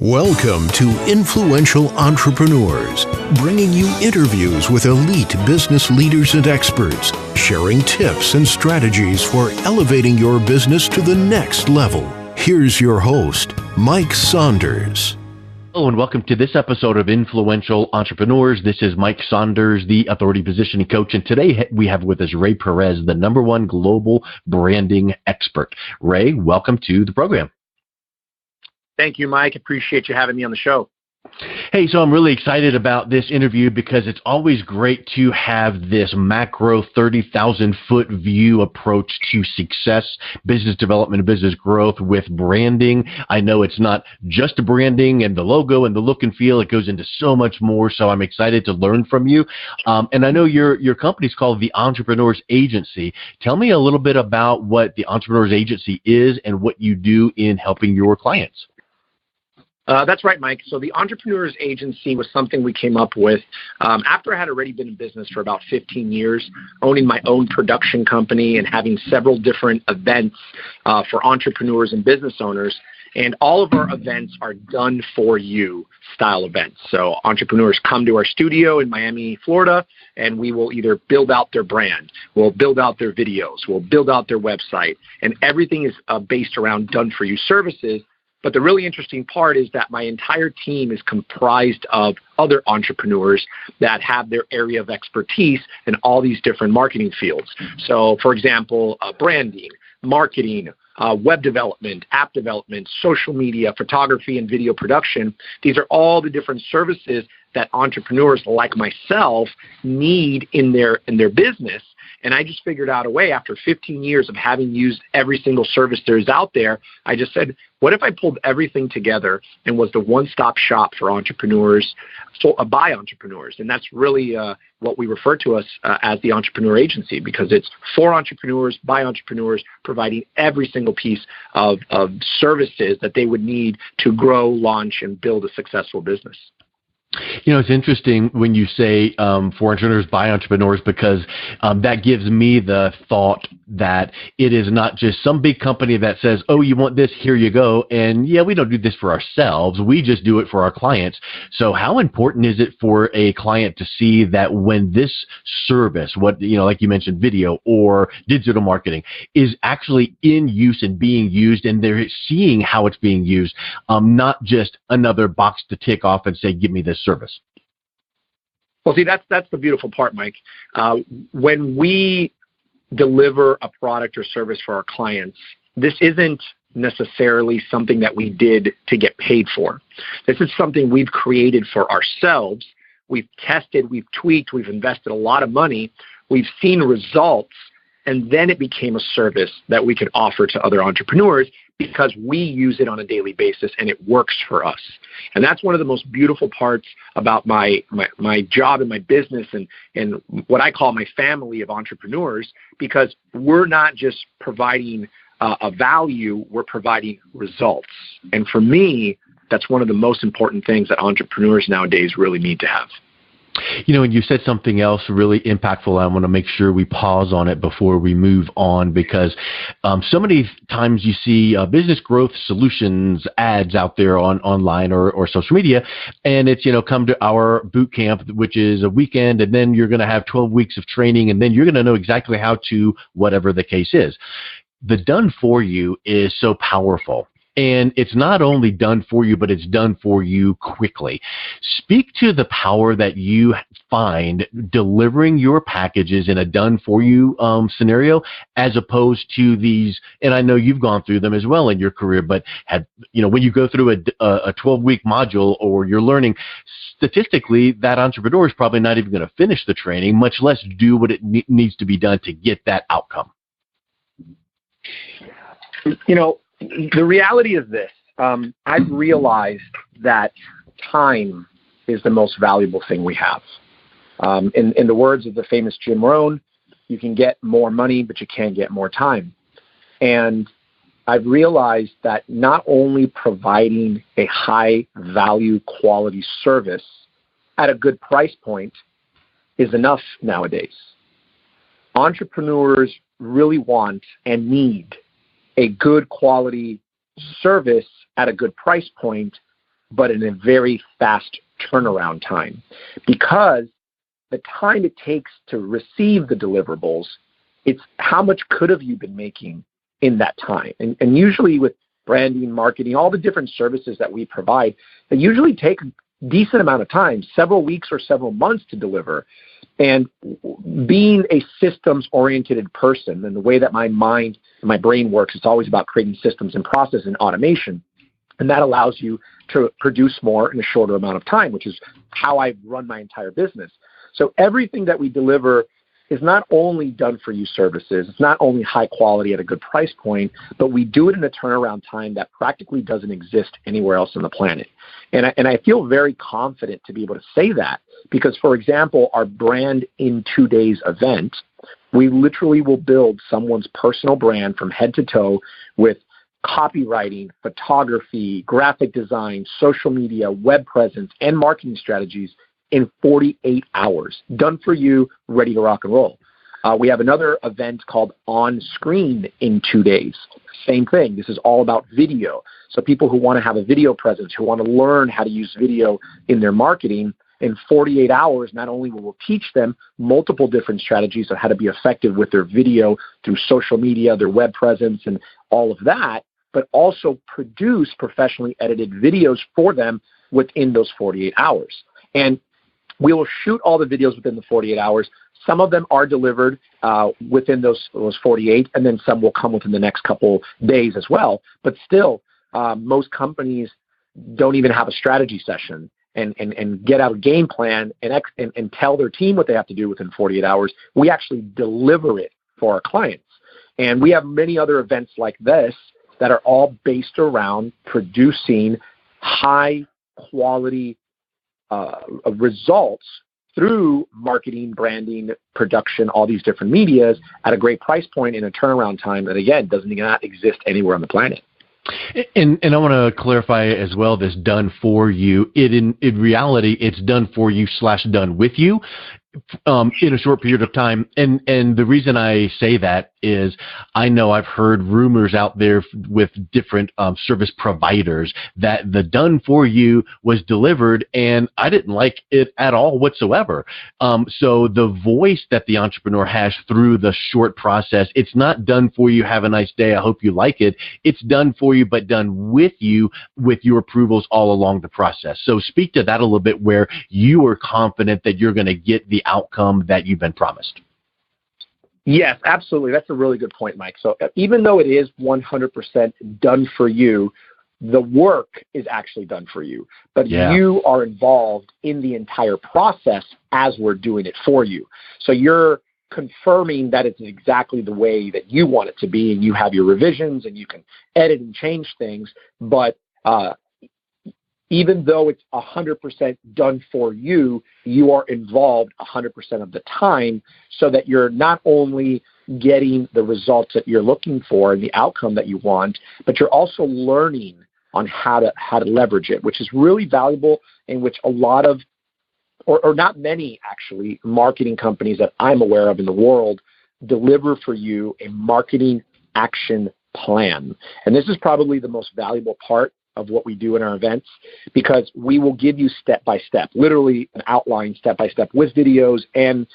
Welcome to Influential Entrepreneurs, bringing you interviews with elite business leaders and experts, sharing tips and strategies for elevating your business to the next level. Here's your host, Mike Saunders. Hello and welcome to this episode of Influential Entrepreneurs. This is Mike Saunders, the Authority Positioning Coach, and today we have with us Rey Perez, the #1 global branding expert. Rey, welcome to the program. Thank you, Mike. Appreciate you having me on the show. Hey, so I'm really excited about this interview because it's always great to have this macro 30,000-foot view approach to success, business development, and business growth with branding. I know it's not just branding and the logo and the look and feel. It goes into so much more, so I'm excited to learn from you. And I know your company's called the Entrepreneurs Agency. Tell me a little bit about what the Entrepreneurs Agency is and what you do in helping your clients. That's right, Mike. So the Entrepreneurs Agency was something we came up with after I had already been in business for about 15 years, owning my own production company and having several different events for entrepreneurs and business owners. And all of our events are done for you style events. So entrepreneurs come to our studio in Miami, Florida, and we will either build out their brand, we'll build out their videos, we'll build out their website, and everything is based around done for you services. But the really interesting part is that my entire team is comprised of other entrepreneurs that have their area of expertise in all these different marketing fields. So, for example, branding, marketing, web development, app development, social media, photography, and video production. These are all the different services that entrepreneurs like myself need in their business. And I just figured out a way after 15 years of having used every single service there is out there. I just said, what if I pulled everything together and was the one-stop shop for entrepreneurs, by entrepreneurs? And that's really what we refer to us as the Entrepreneur Agency, because it's for entrepreneurs, by entrepreneurs, providing every single piece of services that they would need to grow, launch, and build a successful business. You know, it's interesting when you say for entrepreneurs, by entrepreneurs, because that gives me the thought that it is not just some big company that says, oh, you want this, here you go. And yeah, we don't do this for ourselves. We just do it for our clients. So how important is it for a client to see that when this service, like you mentioned, video or digital marketing, is actually in use and being used, and they're seeing how it's being used, not just another box to tick off and say, give me this service? Well, see, that's the beautiful part, Mike. When we deliver a product or service for our clients, this isn't necessarily something that we did to get paid for. This is something we've created for ourselves. We've tested, we've tweaked, we've invested a lot of money, we've seen results, and then it became a service that we could offer to other entrepreneurs because we use it on a daily basis and it works for us. And that's one of the most beautiful parts about my job and my business and what I call my family of entrepreneurs, because we're not just providing a value, we're providing results. And for me, that's one of the most important things that entrepreneurs nowadays really need to have. You know, and you said something else really impactful. I want to make sure we pause on it before we move on, because so many times you see business growth solutions ads out there online or social media, and it's, come to our boot camp, which is a weekend, and then you're going to have 12 weeks of training, and then you're going to know exactly how to whatever the case is. The done for you is so powerful. And it's not only done for you, but it's done for you quickly. Speak to the power that you find delivering your packages in a done for you scenario, as opposed to these, and I know you've gone through them as well in your career, but when you go through a 12-week module or you're learning, statistically, that entrepreneur is probably not even going to finish the training, much less do what it needs to be done to get that outcome. The reality is this. I've realized that time is the most valuable thing we have. In the words of the famous Jim Rohn, you can get more money, but you can't get more time. And I've realized that not only providing a high value quality service at a good price point is enough nowadays. Entrepreneurs really want and need a good quality service at a good price point, but in a very fast turnaround time, because the time it takes to receive the deliverables, it's how much could have you been making in that time. And usually with branding, marketing, all the different services that we provide, they usually take a decent amount of time, several weeks or several months to deliver. And being a systems-oriented person, and the way that my mind and my brain works, it's always about creating systems and process and automation. And that allows you to produce more in a shorter amount of time, which is how I run my entire business. So everything that we deliver is not only done for you services, it's not only high quality at a good price point, but we do it in a turnaround time that practically doesn't exist anywhere else on the planet. And I feel very confident to be able to say that because, for example, our Brand in 2 Days event, we literally will build someone's personal brand from head to toe with copywriting, photography, graphic design, social media, web presence, and marketing strategies in 48 hours, done for you, ready to rock and roll. We have another event called On Screen in 2 days. Same thing. This is all about video. So people who want to have a video presence, who want to learn how to use video in their marketing, in 48 hours, not only will we teach them multiple different strategies on how to be effective with their video through social media, their web presence, and all of that, but also produce professionally edited videos for them within those 48 hours. And we will shoot all the videos within the 48 hours. Some of them are delivered within those 48, and then some will come within the next couple days as well. But still, most companies don't even have a strategy session and get out a game plan and tell their team what they have to do within 48 hours. We actually deliver it for our clients. And we have many other events like this that are all based around producing high quality results through marketing, branding, production, all these different medias at a great price point in a turnaround time that, again, does not exist anywhere on the planet. And I want to clarify as well, this done for you. In reality, it's done for you / done with you in a short period of time. And the reason I say that is I know I've heard rumors out there with different service providers that the done for you was delivered and I didn't like it at all whatsoever. So the voice that the entrepreneur has through the short process, it's not done for you, have a nice day, I hope you like it. It's done for you, but done with you with your approvals all along the process. So speak to that a little bit where you are confident that you're going to get the outcome that you've been promised. Yes, absolutely. That's a really good point, Mike. So even though it is 100% done for you, the work is actually done for you, but you are involved in the entire process as we're doing it for you. So you're confirming that it's exactly the way that you want it to be, and you have your revisions and you can edit and change things. But even though it's 100% done for you, you are involved 100% of the time so that you're not only getting the results that you're looking for and the outcome that you want, but you're also learning on how to leverage it, which is really valuable, in which a lot of, or not many actually, marketing companies that I'm aware of in the world deliver for you a marketing action plan. And this is probably the most valuable part of what we do in our events, because we will give you step-by-step, literally an outline step-by-step with videos and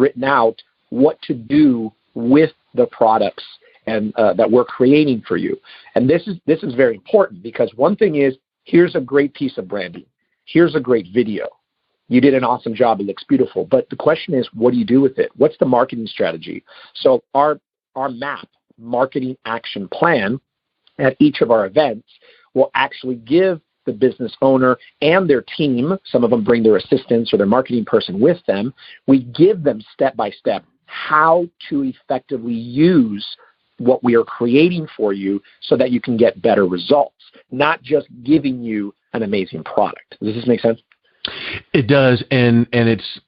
written out what to do with the products and that we're creating for you. And this is very important, because one thing is, here's a great piece of branding. Here's a great video. You did an awesome job. It looks beautiful. But the question is, what do you do with it? What's the marketing strategy? So our MAP, marketing action plan, at each of our events will actually give the business owner and their team, some of them bring their assistants or their marketing person with them, we give them step-by-step how to effectively use what we are creating for you so that you can get better results, not just giving you an amazing product. Does this make sense? It does, and it's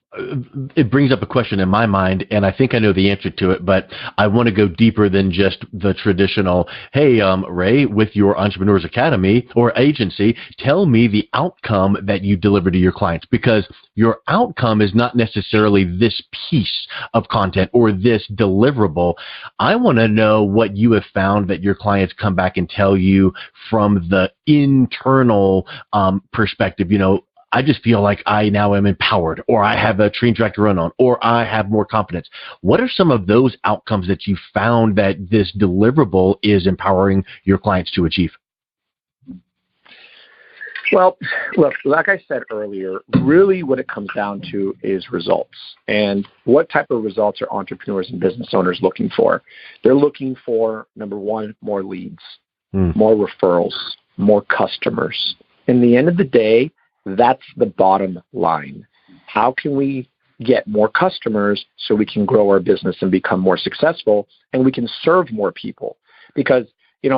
it brings up a question in my mind, and I think I know the answer to it, but I want to go deeper than just the traditional, hey, Ray, with your Entrepreneurs Academy or agency, tell me the outcome that you deliver to your clients, because your outcome is not necessarily this piece of content or this deliverable. I want to know what you have found that your clients come back and tell you from the internal perspective. I just feel like I now am empowered, or I have a train track to run on, or I have more confidence. What are some of those outcomes that you found that this deliverable is empowering your clients to achieve? Well, look, like I said earlier, really what it comes down to is results. And what type of results are entrepreneurs and business owners looking for? They're looking for, number one, more leads, more referrals, more customers. In the end of the day, that's the bottom line. How can we get more customers so we can grow our business and become more successful, and we can serve more people? Because,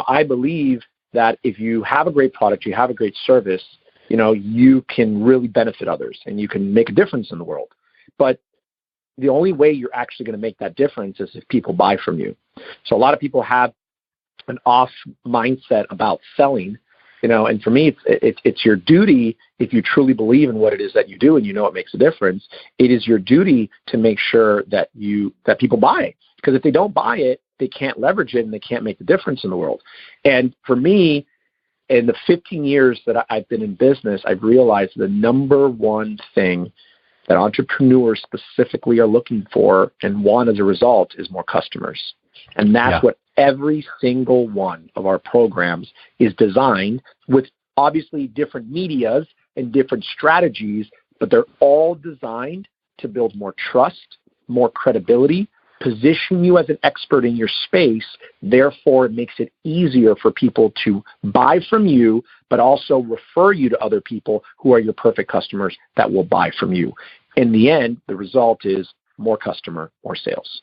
I believe that if you have a great product, you have a great service, you can really benefit others and you can make a difference in the world. But the only way you're actually going to make that difference is if people buy from you. So a lot of people have an off mindset about selling. And for me, it's your duty, if you truly believe in what it is that you do and it makes a difference, it is your duty to make sure that people buy. Because if they don't buy it, they can't leverage it and they can't make the difference in the world. And for me, in the 15 years that I've been in business, I've realized the number one thing that entrepreneurs specifically are looking for and want as a result is more customers. And that's what every single one of our programs is designed with, obviously different medias and different strategies, but they're all designed to build more trust, more credibility, position you as an expert in your space. Therefore, it makes it easier for people to buy from you, but also refer you to other people who are your perfect customers that will buy from you. In the end, the result is more customer, more sales.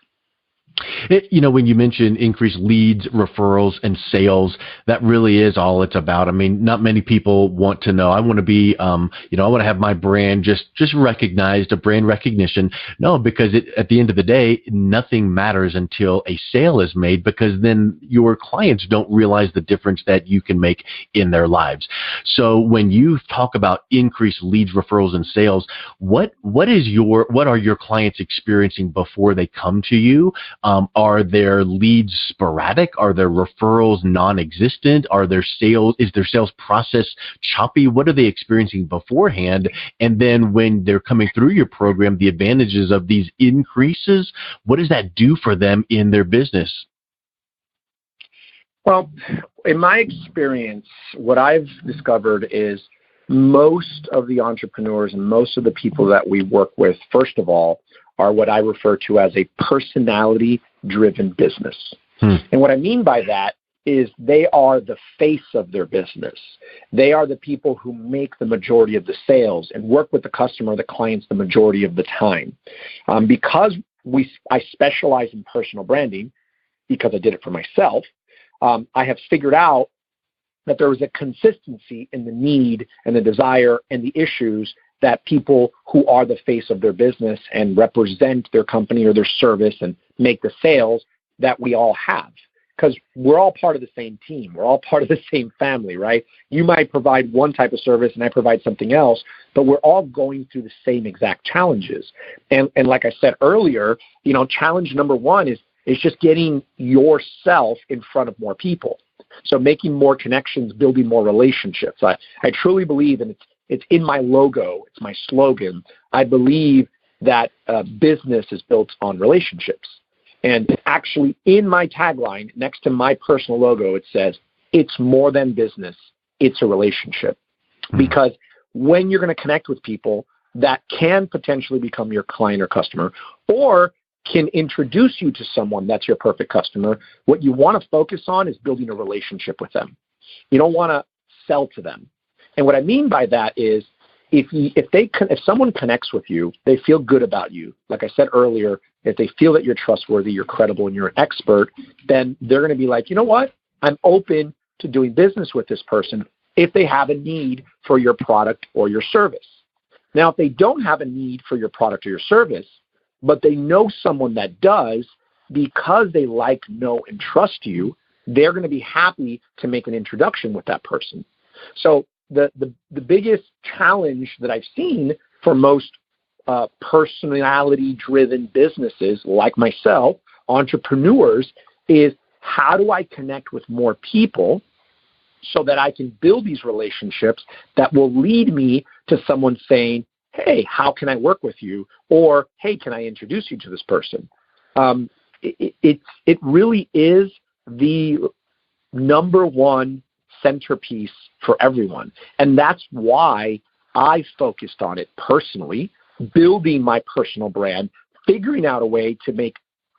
When you mention increased leads, referrals, and sales, that really is all it's about. I mean, not many people want to know, I want to be, I want to have my brand just recognized, a brand recognition. No, because at the end of the day, nothing matters until a sale is made, because then your clients don't realize the difference that you can make in their lives. So when you talk about increased leads, referrals, and sales, what are your clients experiencing before they come to you? Are their leads sporadic? Are their referrals non-existent? Is their sales process choppy? What are they experiencing beforehand? And then when they're coming through your program, the advantages of these increases, what does that do for them in their business? Well, in my experience, what I've discovered is most of the entrepreneurs and most of the people that we work with, first of all, are what I refer to as a personality-driven business. And what I mean by that is they are the face of their business. They are the people who make the majority of the sales and work with the customer, the clients, the majority of the time. Because I specialize in personal branding, because I did it for myself, I have figured out that there is a consistency in the need and the desire and the issues that people who are the face of their business and represent their company or their service and make the sales that we all have. Because we're all part of the same team. We're all part of the same family, right? You might provide one type of service and I provide something else, but we're all going through the same exact challenges. And like I said earlier, challenge number one is just getting yourself in front of more people. So making more connections, building more relationships. I truly believe, and it's in my logo, it's my slogan, I believe that business is built on relationships. And actually in my tagline, next to my personal logo, it says, it's more than business, it's a relationship. Because when you're going to connect with people that can potentially become your client or customer, or can introduce you to someone that's your perfect customer, what you want to focus on is building a relationship with them. You don't want to sell to them. And what I mean by that is if someone connects with you, they feel good about you. Like I said earlier, if they feel that you're trustworthy, you're credible, and you're an expert, then they're going to be like, you know what? I'm open to doing business with this person if they have a need for your product or your service. Now, if they don't have a need for your product or your service, but they know someone that does, because they like, know, and trust you, they're going to be happy to make an introduction with that person. So the biggest challenge that I've seen for most personality-driven businesses like myself, entrepreneurs, is how do I connect with more people so that I can build these relationships that will lead me to someone saying, hey, how can I work with you? Or, hey, can I introduce you to this person? It really is the number one centerpiece for everyone. And that's why I focused on it personally, building my personal brand, figuring out a way to make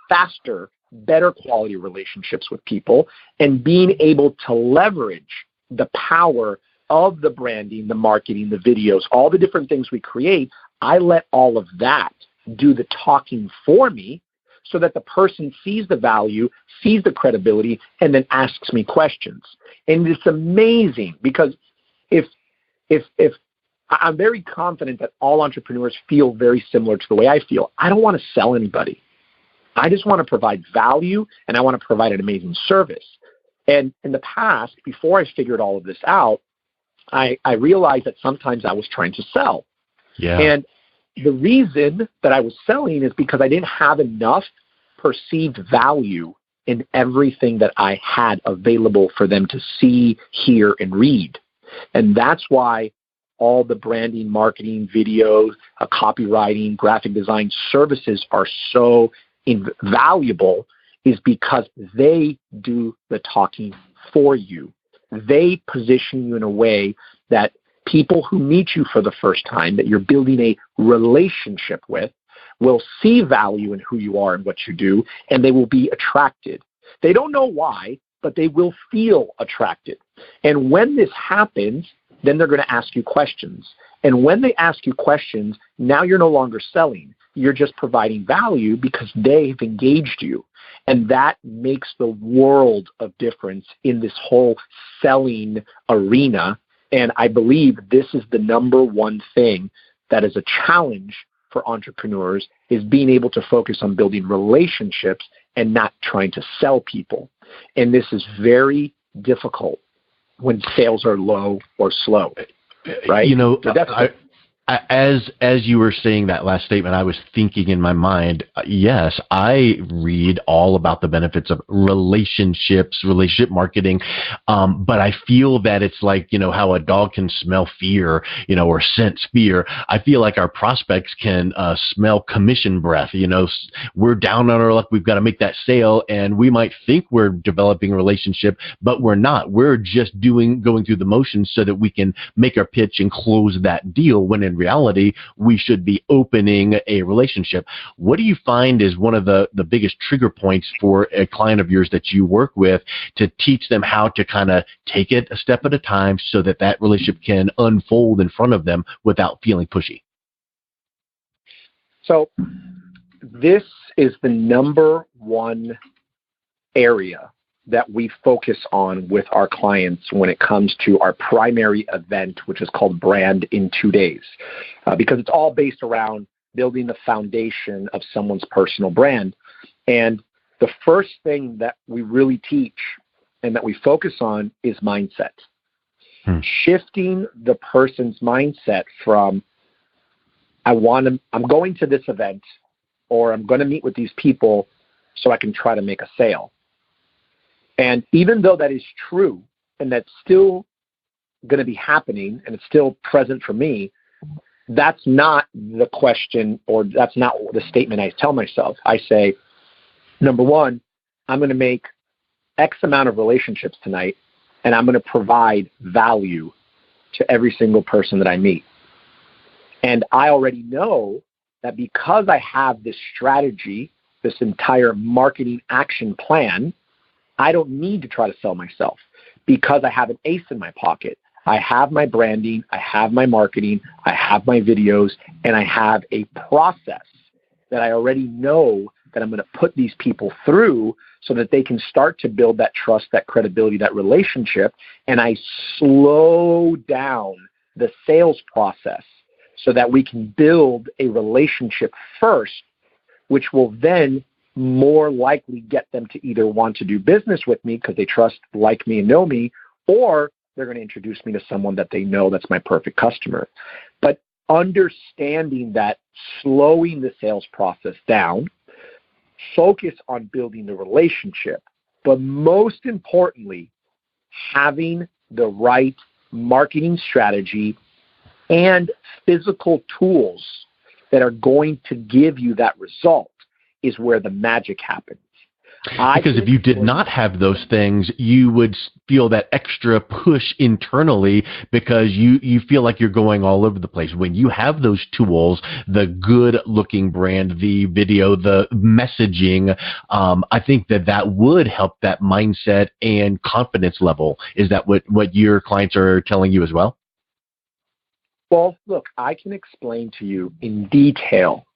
faster, better quality relationships with people, and being able to leverage the power of the branding, the marketing, the videos, all the different things we create. I let all of that do the talking for me so that the person sees the value, sees the credibility, and then asks me questions. And it's amazing because if I'm very confident that all entrepreneurs feel very similar to the way I feel. I don't want to sell anybody. I just want to provide value, and I want to provide an amazing service. And in the past, before I figured all of this out, I realized that sometimes I was trying to sell. Yeah. And the reason that I was selling is because I didn't have enough perceived value in everything that I had available for them to see, hear, and read. And that's why all the branding, marketing, videos, copywriting, graphic design services are so invaluable, is because they do the talking for you. They position you in a way that people who meet you for the first time, that you're building a relationship with, will see value in who you are and what you do, and they will be attracted. They don't know why, but they will feel attracted. And when this happens, then they're going to ask you questions. And when they ask you questions, now you're no longer selling. You're just providing value because they've engaged you. And that makes the world of difference in this whole selling arena. And I believe this is the number one thing that is a challenge for entrepreneurs, is being able to focus on building relationships and not trying to sell people. And this is very difficult when sales are low or slow, right? You know, so as you were saying that last statement, I was thinking in my mind, yes, I read all about the benefits of relationships, relationship marketing, but I feel that it's like, you know, how a dog can smell fear, you know, or sense fear. I feel like our prospects can smell commission breath. You know, we're down on our luck. We've got to make that sale, and we might think we're developing a relationship, but we're not. We're just going through the motions so that we can make our pitch and close that deal, when in reality, we should be opening a relationship. What do you find is one of the biggest trigger points for a client of yours that you work with to teach them how to kind of take it a step at a time so that that relationship can unfold in front of them without feeling pushy? So this is the number one area that we focus on with our clients when it comes to our primary event, which is called Brand in 2 Days, because it's all based around building the foundation of someone's personal brand. And the first thing that we really teach and that we focus on is mindset. Shifting the person's mindset from, I'm going to this event, or I'm going to meet with these people so I can try to make a sale. And even though that is true, and that's still going to be happening, and it's still present for me, that's not the question, or that's not the statement I tell myself. I say, number one, I'm going to make X amount of relationships tonight, and I'm going to provide value to every single person that I meet. And I already know that because I have this strategy, this entire marketing action plan, I don't need to try to sell myself, because I have an ace in my pocket. I have my branding, I have my marketing, I have my videos, and I have a process that I already know that I'm going to put these people through so that they can start to build that trust, that credibility, that relationship. And I slow down the sales process so that we can build a relationship first, which will then more likely get them to either want to do business with me because they trust, like me, and know me, or they're going to introduce me to someone that they know that's my perfect customer. But understanding that, slowing the sales process down, focus on building the relationship, but most importantly, having the right marketing strategy and physical tools that are going to give you that result is where the magic happens. Because if you did not have those things, you would feel that extra push internally because you feel like you're going all over the place. When you have those tools, the good-looking brand, the video, the messaging, I think that would help that mindset and confidence level. Is that what your clients are telling you as well? Well, look, I can explain to you in detail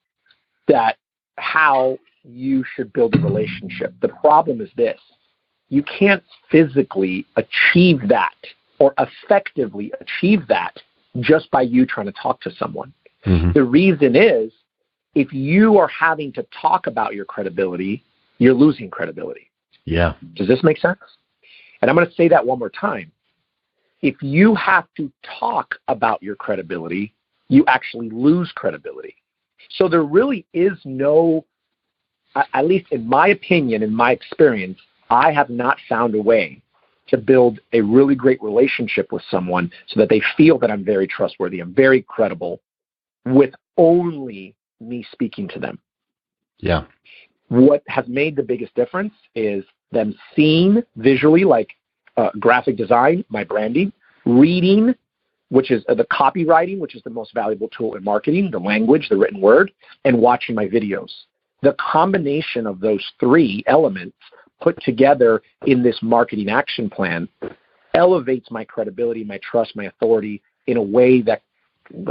that how you should build a relationship. The problem is this: you can't physically achieve that or effectively achieve that just by you trying to talk to someone. Mm-hmm. The reason is, if you are having to talk about your credibility, you're losing credibility. Yeah. Does this make sense? And I'm going to say that one more time. If you have to talk about your credibility, you actually lose credibility. So there really is no, at least in my opinion, in my experience, I have not found a way to build a really great relationship with someone so that they feel that I'm very trustworthy, I'm very credible, with only me speaking to them. Yeah. What has made the biggest difference is them seeing visually, like graphic design, my branding, reading, which is the copywriting, which is the most valuable tool in marketing, the language, the written word, and watching my videos. The combination of those three elements put together in this marketing action plan elevates my credibility, my trust, my authority in a way that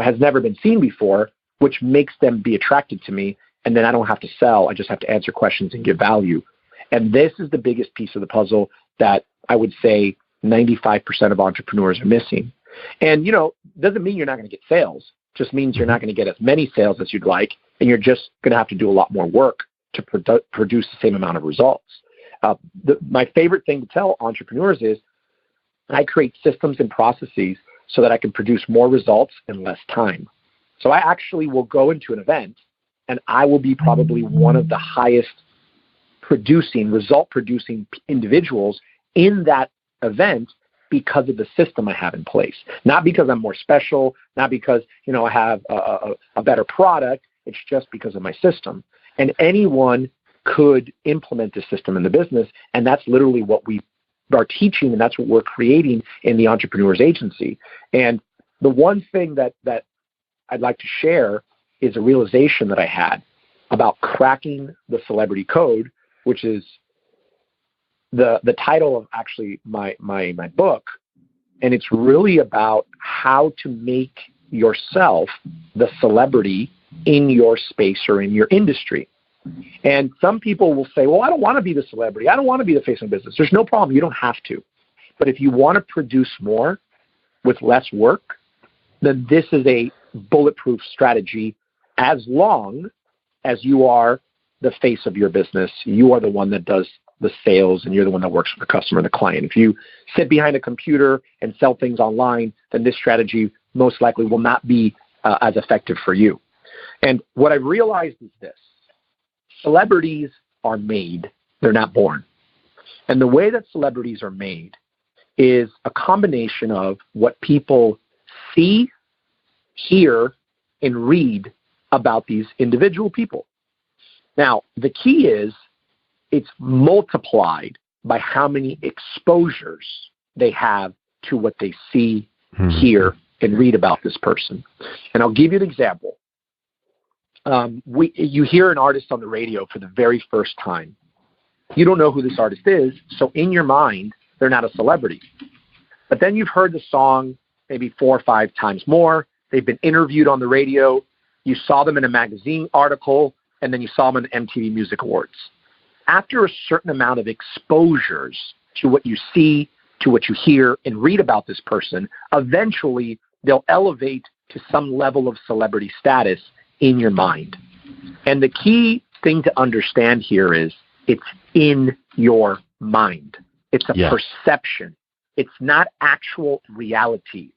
has never been seen before, which makes them be attracted to me. And then I don't have to sell. I just have to answer questions and give value. And this is the biggest piece of the puzzle that I would say 95% of entrepreneurs are missing. And, doesn't mean you're not going to get sales. Just means you're not going to get as many sales as you'd like, and you're just going to have to do a lot more work to produce the same amount of results. My favorite thing to tell entrepreneurs is I create systems and processes so that I can produce more results in less time. So I actually will go into an event, and I will be probably one of the highest result-producing individuals in that event because of the system I have in place. Not because I'm more special, not because, I have a better product. It's just because of my system. And anyone could implement this system in the business, and that's literally what we are teaching, and that's what we're creating in the Entrepreneur's Agency. And the one thing that I'd like to share is a realization that I had about cracking the celebrity code, which is the title of actually my book. And it's really about how to make yourself the celebrity in your space or in your industry. And some people will say, well, I don't want to be the celebrity. I don't want to be the face of business. There's no problem. You don't have to. But if you want to produce more with less work, then this is a bulletproof strategy as long as you are the face of your business. You are the one that does the sales, and you're the one that works with the customer and the client. If you sit behind a computer and sell things online, then this strategy most likely will not be as effective for you. And what I've realized is this: celebrities are made, they're not born. And the way that celebrities are made is a combination of what people see, hear, and read about these individual people. Now, the key is it's multiplied by how many exposures they have to what they see, hear, and read about this person. And I'll give you an example. You hear an artist on the radio for the very first time. You don't know who this artist is, so in your mind, they're not a celebrity. But then you've heard the song maybe 4 or 5 times more. They've been interviewed on the radio. You saw them in a magazine article, and then you saw them in the MTV Music Awards. After a certain amount of exposures to what you see, to what you hear and read about this person, eventually they'll elevate to some level of celebrity status in your mind. And the key thing to understand here is it's in your mind. It's a perception. It's not actual reality.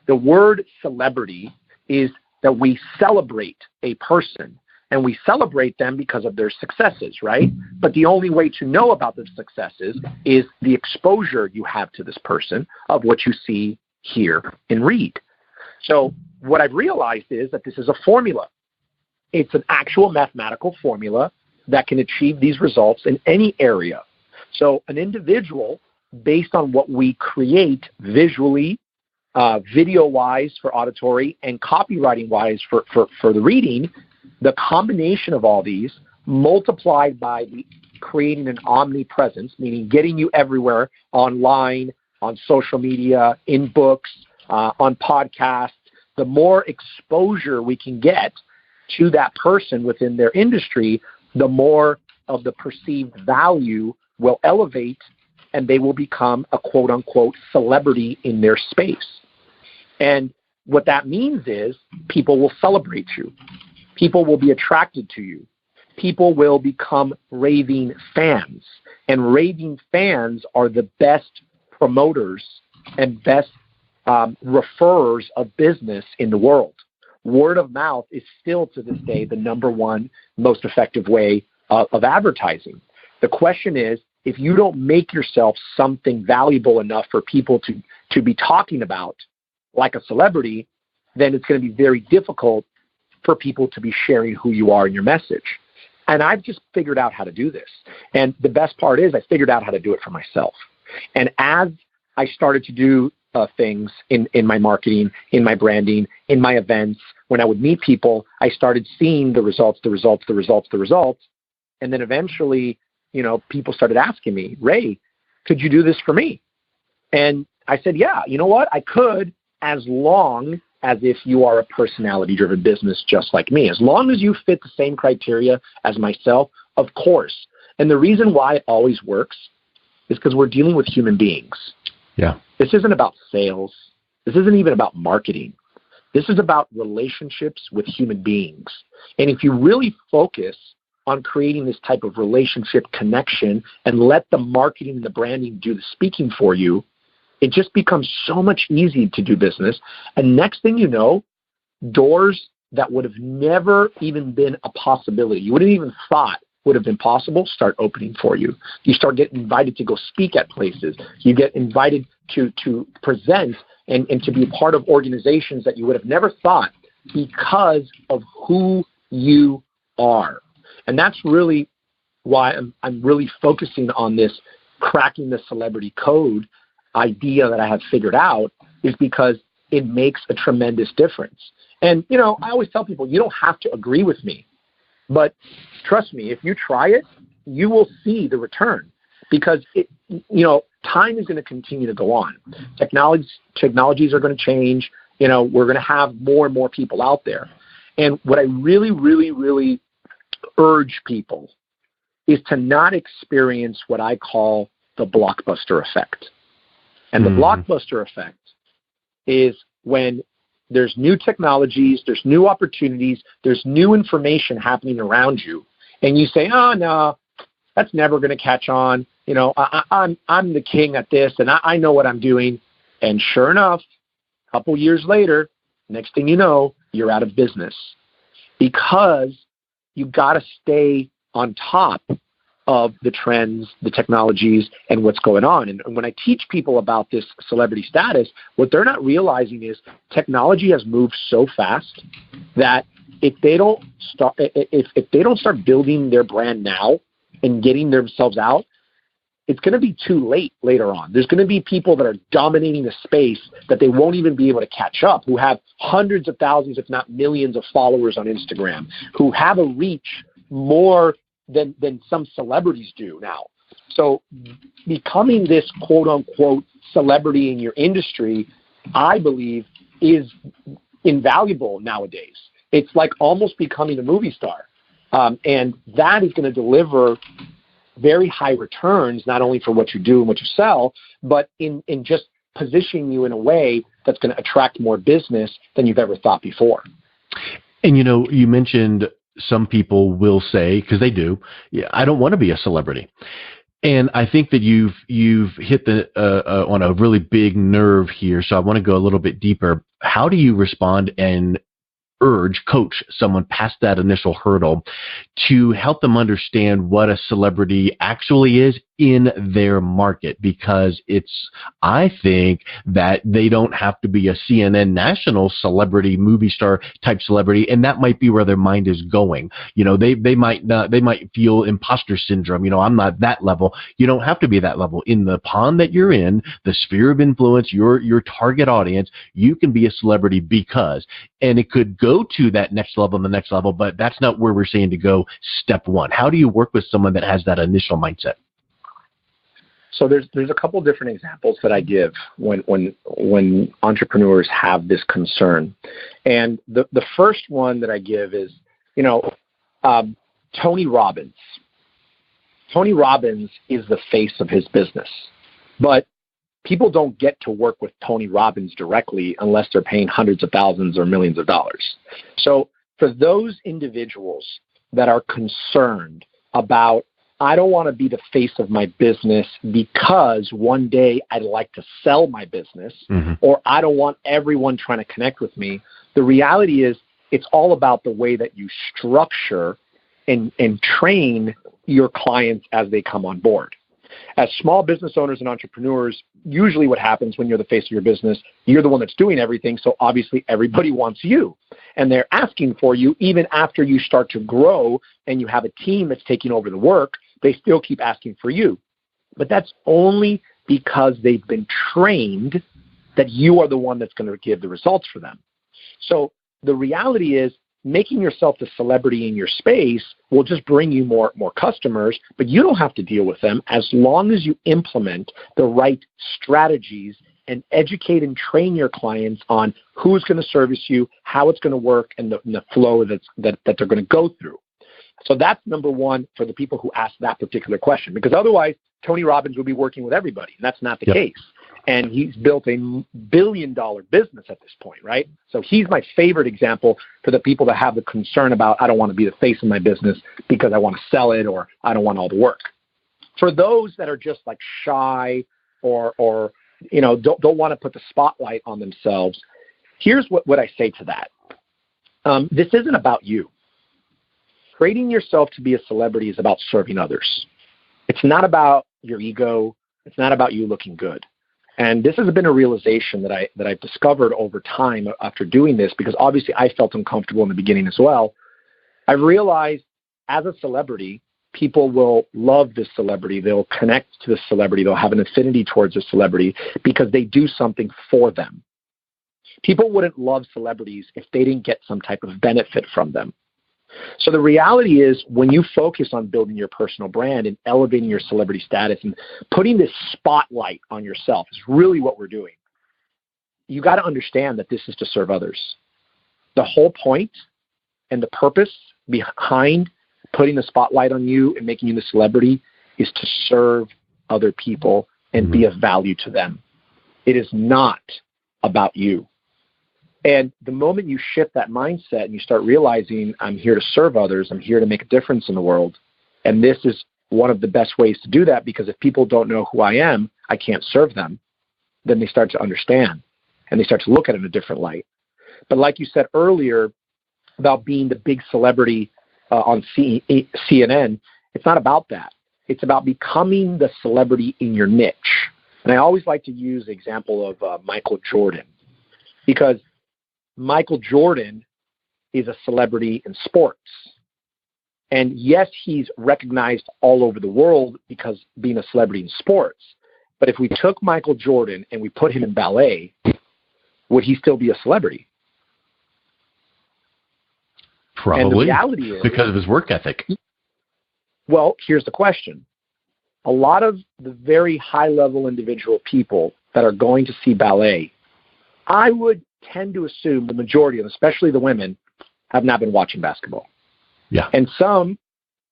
The word celebrity is that we celebrate a person, and we celebrate them because of their successes, right? But the only way to know about the successes is the exposure you have to this person of what you see, hear, and read. So what I've realized is that this is a formula. It's an actual mathematical formula that can achieve these results in any area. So an individual, based on what we create visually, video-wise for auditory, and copywriting-wise for the reading, the combination of all these multiplied by creating an omnipresence, meaning getting you everywhere, online, on social media, in books, on podcasts, the more exposure we can get to that person within their industry, the more of the perceived value will elevate, and they will become a quote-unquote celebrity in their space. And what that means is people will celebrate you. People will be attracted to you. People will become raving fans. And raving fans are the best promoters and best referrers of business in the world. Word of mouth is still to this day the number one most effective way of advertising. The question is, if you don't make yourself something valuable enough for people to be talking about, like a celebrity, then it's going to be very difficult for people to be sharing who you are in your message. And I've just figured out how to do this. And the best part is I figured out how to do it for myself. And as I started to do things in my marketing, in my branding, in my events, when I would meet people, I started seeing the results. And then eventually, people started asking me, Ray, could you do this for me? And I said, yeah, you know what? I could, as long as if you are a personality-driven business just like me. As long as you fit the same criteria as myself, of course. And the reason why it always works is because we're dealing with human beings. Yeah. This isn't about sales. This isn't even about marketing. This is about relationships with human beings. And if you really focus on creating this type of relationship connection and let the marketing and the branding do the speaking for you, it just becomes so much easier to do business. And next thing you know, doors that would have never even been a possibility, you wouldn't even thought would have been possible, start opening for you. You start getting invited to go speak at places. You get invited to present and to be a part of organizations that you would have never thought because of who you are. And that's really why I'm really focusing on this cracking the celebrity code idea that I have figured out, is because it makes a tremendous difference. And, I always tell people, you don't have to agree with me, but trust me, if you try it, you will see the return, because time is going to continue to go on. Technologies are going to change. We're going to have more and more people out there. And what I really, really, really urge people is to not experience what I call the blockbuster effect. And the blockbuster effect is when there's new technologies, there's new opportunities, there's new information happening around you, and you say, oh, no, that's never going to catch on. I'm the king at this, and I know what I'm doing. And sure enough, a couple years later, next thing you know, you're out of business, because you got to stay on top of the trends, the technologies, and what's going on. And when I teach people about this celebrity status, what they're not realizing is technology has moved so fast that if they don't start building their brand now and getting themselves out, it's going to be too late later on. There's going to be people that are dominating the space that they won't even be able to catch up, who have hundreds of thousands, if not millions of followers on Instagram, who have a reach more than some celebrities do now. So becoming this quote-unquote celebrity in your industry, I believe, is invaluable nowadays. It's like almost becoming a movie star. And that is going to deliver very high returns, not only for what you do and what you sell, but in just position you in a way that's going to attract more business than you've ever thought before. And, you mentioned some people will say, because they do, yeah, I don't want to be a celebrity. And I think that you've hit on a really big nerve here. So I want to go a little bit deeper. How do you respond and coach someone past that initial hurdle to help them understand what a celebrity actually is in their market? Because I think that they don't have to be a CNN national celebrity, movie star type celebrity, and that might be where their mind is going. They might feel imposter syndrome. I'm not that level. You don't have to be that level. In the pond that you're in, the sphere of influence, your target audience, you can be a celebrity and it could go to that next level and the next level, but that's not where we're saying to go step one. How do you work with someone that has that initial mindset? So there's a couple different examples that I give when entrepreneurs have this concern. And the first one that I give is, Tony Robbins. Tony Robbins is the face of his business, but people don't get to work with Tony Robbins directly unless they're paying hundreds of thousands or millions of dollars. So for those individuals that are concerned about, I don't want to be the face of my business because one day I'd like to sell my business, or I don't want everyone trying to connect with me, the reality is it's all about the way that you structure and train your clients as they come on board. As small business owners and entrepreneurs, usually what happens when you're the face of your business, you're the one that's doing everything, so obviously everybody wants you. And they're asking for you even after you start to grow and you have a team that's taking over the work, they still keep asking for you. But that's only because they've been trained that you are the one that's going to give the results for them. So the reality is, making yourself the celebrity in your space will just bring you more customers, but you don't have to deal with them as long as you implement the right strategies and educate and train your clients on who's going to service you, how it's going to work, and the flow that they're going to go through. So that's number one for the people who ask that particular question, because otherwise Tony Robbins will be working with everybody, and that's not the case. And he's built a $1 billion business at this point, right? So he's my favorite example for the people that have the concern about, I don't want to be the face of my business because I want to sell it, or I don't want all the work. For those that are just like shy or don't want to put the spotlight on themselves, here's what I say to that. This isn't about you. Creating yourself to be a celebrity is about serving others. It's not about your ego. It's not about you looking good. And this has been a realization that I've discovered over time after doing this, because obviously I felt uncomfortable in the beginning as well. I realized as a celebrity, people will love this celebrity. They'll connect to the celebrity. They'll have an affinity towards the celebrity because they do something for them. People wouldn't love celebrities if they didn't get some type of benefit from them. So the reality is, when you focus on building your personal brand and elevating your celebrity status and putting this spotlight on yourself is really what we're doing. You got to understand that this is to serve others. The whole point and the purpose behind putting the spotlight on you and making you the celebrity is to serve other people and be of value to them. It is not about you. And the moment you shift that mindset and you start realizing, I'm here to serve others, I'm here to make a difference in the world, and this is one of the best ways to do that, because if people don't know who I am, I can't serve them, then they start to understand and they start to look at it in a different light. But like you said earlier about being the big celebrity on CNN, it's not about that. It's about becoming the celebrity in your niche. And I always like to use the example of Michael Jordan, because Michael Jordan is a celebrity in sports. And yes, he's recognized all over the world because being a celebrity in sports. But if we took Michael Jordan and we put him in ballet, would he still be a celebrity? Probably. And the reality is, because of his work ethic. Well, here's the question. A lot of the very high-level individual people that are going to see ballet, I would tend to assume the majority of them, especially the women, have not been watching basketball. Yeah. And some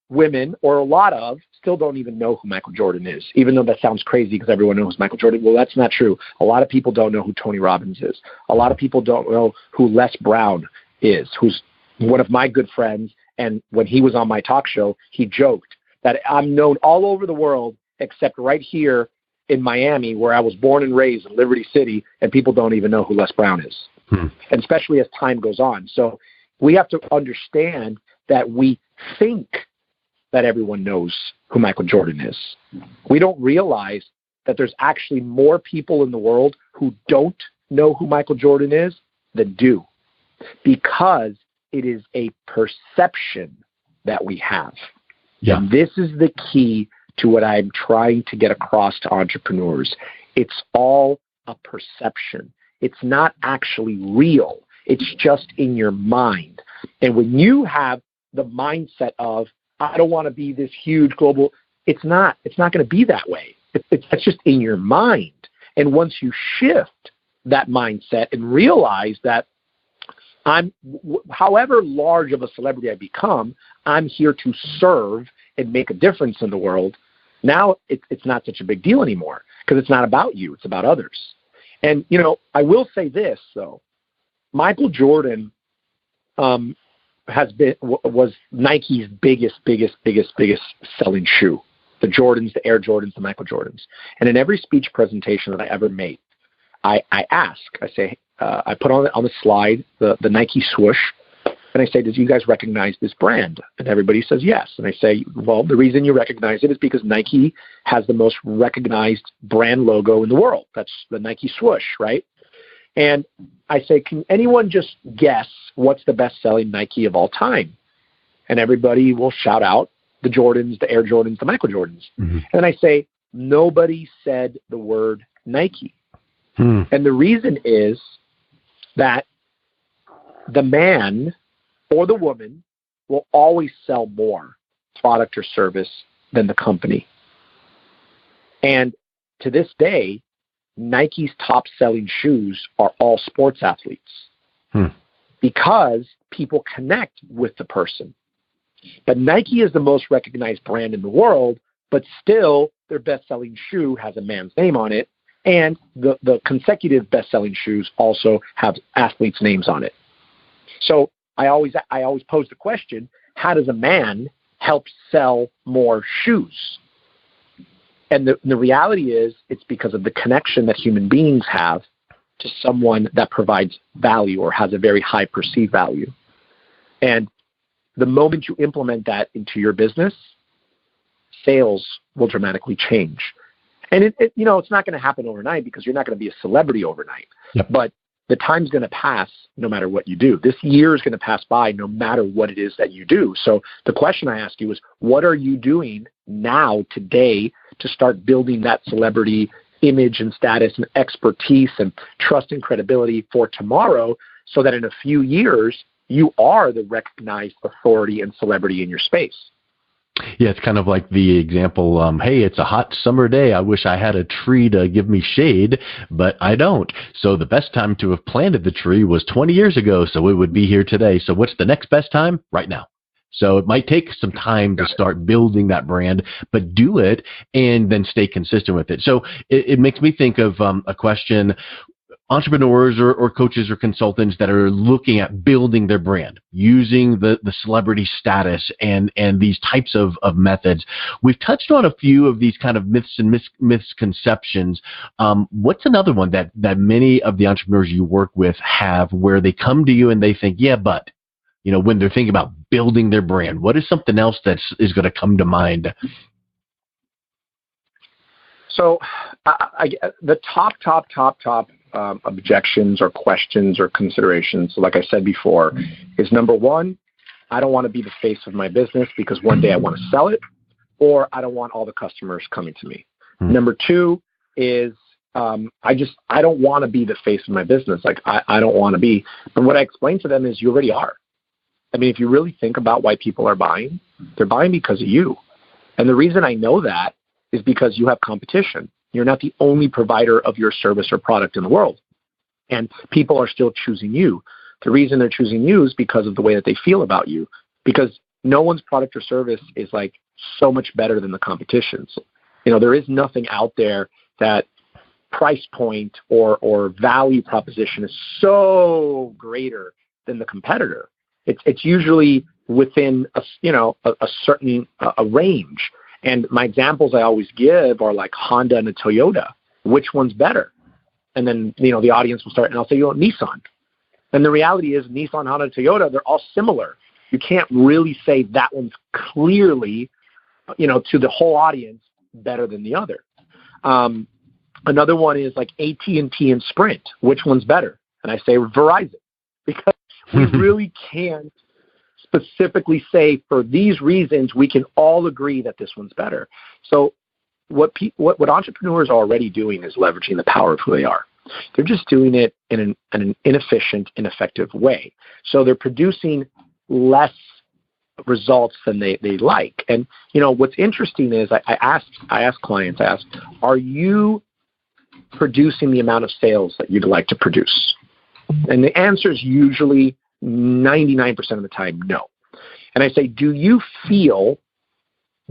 women, or a lot of, still don't even know who Michael Jordan is, even though that sounds crazy because everyone knows Michael Jordan. Well, that's not true. A lot of people don't know who Tony Robbins is. A lot of people don't know who Les Brown is, who's one of my good friends. And when he was on my talk show, he joked that I'm known all over the world except right here in Miami, where I was born and raised in Liberty City, and people don't even know who Les Brown is, and especially as time goes on. So we have to understand that we think that everyone knows who Michael Jordan is. We don't realize that there's actually more people in the world who don't know who Michael Jordan is than do, because it is a perception that we have. Yeah. And this is the key to what I'm trying to get across to entrepreneurs. It's all a perception. It's not actually real. It's just in your mind. And when you have the mindset of, I don't want to be this huge global, it's not going to be that way. It's just in your mind. And once you shift that mindset and realize that however large of a celebrity I become, I'm here to serve and make a difference in the world. Now it's not such a big deal anymore, because it's not about you, it's about others. And, I will say this, though. Michael Jordan was Nike's biggest selling shoe. The Jordans, the Air Jordans, the Michael Jordans. And in every speech presentation that I ever made, I say, I put on the slide the Nike swoosh, and I say, "Did you guys recognize this brand?" And everybody says yes. And I say, well, the reason you recognize it is because Nike has the most recognized brand logo in the world. That's the Nike swoosh, right? And I say, can anyone just guess what's the best-selling Nike of all time? And everybody will shout out the Jordans, the Air Jordans, the Michael Jordans. Mm-hmm. And I say, nobody said the word Nike. And the reason is that the man or the woman will always sell more product or service than the company. And to this day, Nike's top-selling shoes are all sports athletes because people connect with the person. But Nike is the most recognized brand in the world, but still their best-selling shoe has a man's name on it, and the consecutive best-selling shoes also have athletes' names on it. So I always pose the question, how does a man help sell more shoes? And the reality is, it's because of the connection that human beings have to someone that provides value or has a very high perceived value. And the moment you implement that into your business, sales will dramatically change. And it's not going to happen overnight, because you're not going to be a celebrity overnight. Yep. But the time's going to pass no matter what you do. This year is going to pass by no matter what it is that you do. So the question I ask you is, what are you doing now, today, to start building that celebrity image and status and expertise and trust and credibility for tomorrow, so that in a few years, you are the recognized authority and celebrity in your space? Yeah, it's kind of like the example, hey, it's a hot summer day. I wish I had a tree to give me shade, but I don't. So the best time to have planted the tree was 20 years ago, so it would be here today. So what's the next best time? Right now. So it might take some time to start building that brand, but do it and then stay consistent with it. So it makes me think of a question. Entrepreneurs or coaches or consultants that are looking at building their brand, using the celebrity status and these types of methods. We've touched on a few of these kind of myths and misconceptions. What's another one that many of the entrepreneurs you work with have, where they come to you and they think, yeah, but, when they're thinking about building their brand, what is something else that is going to come to mind? So the top objections or questions or considerations, like I said before, is number one, I don't want to be the face of my business because one day I want to sell it, or I don't want all the customers coming to me. Number two is I don't want to be the face of my business. Like I don't want to be. But what I explain to them is, you already are. I mean, if you really think about why people are buying, they're buying because of you. And the reason I know that is because you have competition. You're not the only provider of your service or product in the world. And people are still choosing you. The reason they're choosing you is because of the way that they feel about you. Because no one's product or service is like so much better than the competition's. You know, there is nothing out there that price point or value proposition is so greater than the competitor. It's usually within a certain range. And my examples I always give are like Honda and a Toyota. Which one's better? And then, the audience will start, and I'll say, Nissan. And the reality is Nissan, Honda, Toyota, they're all similar. You can't really say that one's clearly, to the whole audience better than the other. Another one is like AT&T and Sprint. Which one's better? And I say Verizon, because we really can't specifically say for these reasons we can all agree that this one's better. So what entrepreneurs are already doing is leveraging the power of who they are. They're just doing it in an inefficient, ineffective way. So they're producing less results than they like. And what's interesting is I ask clients, are you producing the amount of sales that you'd like to produce? And the answer is usually 99% of the time, no. And I say, do you feel,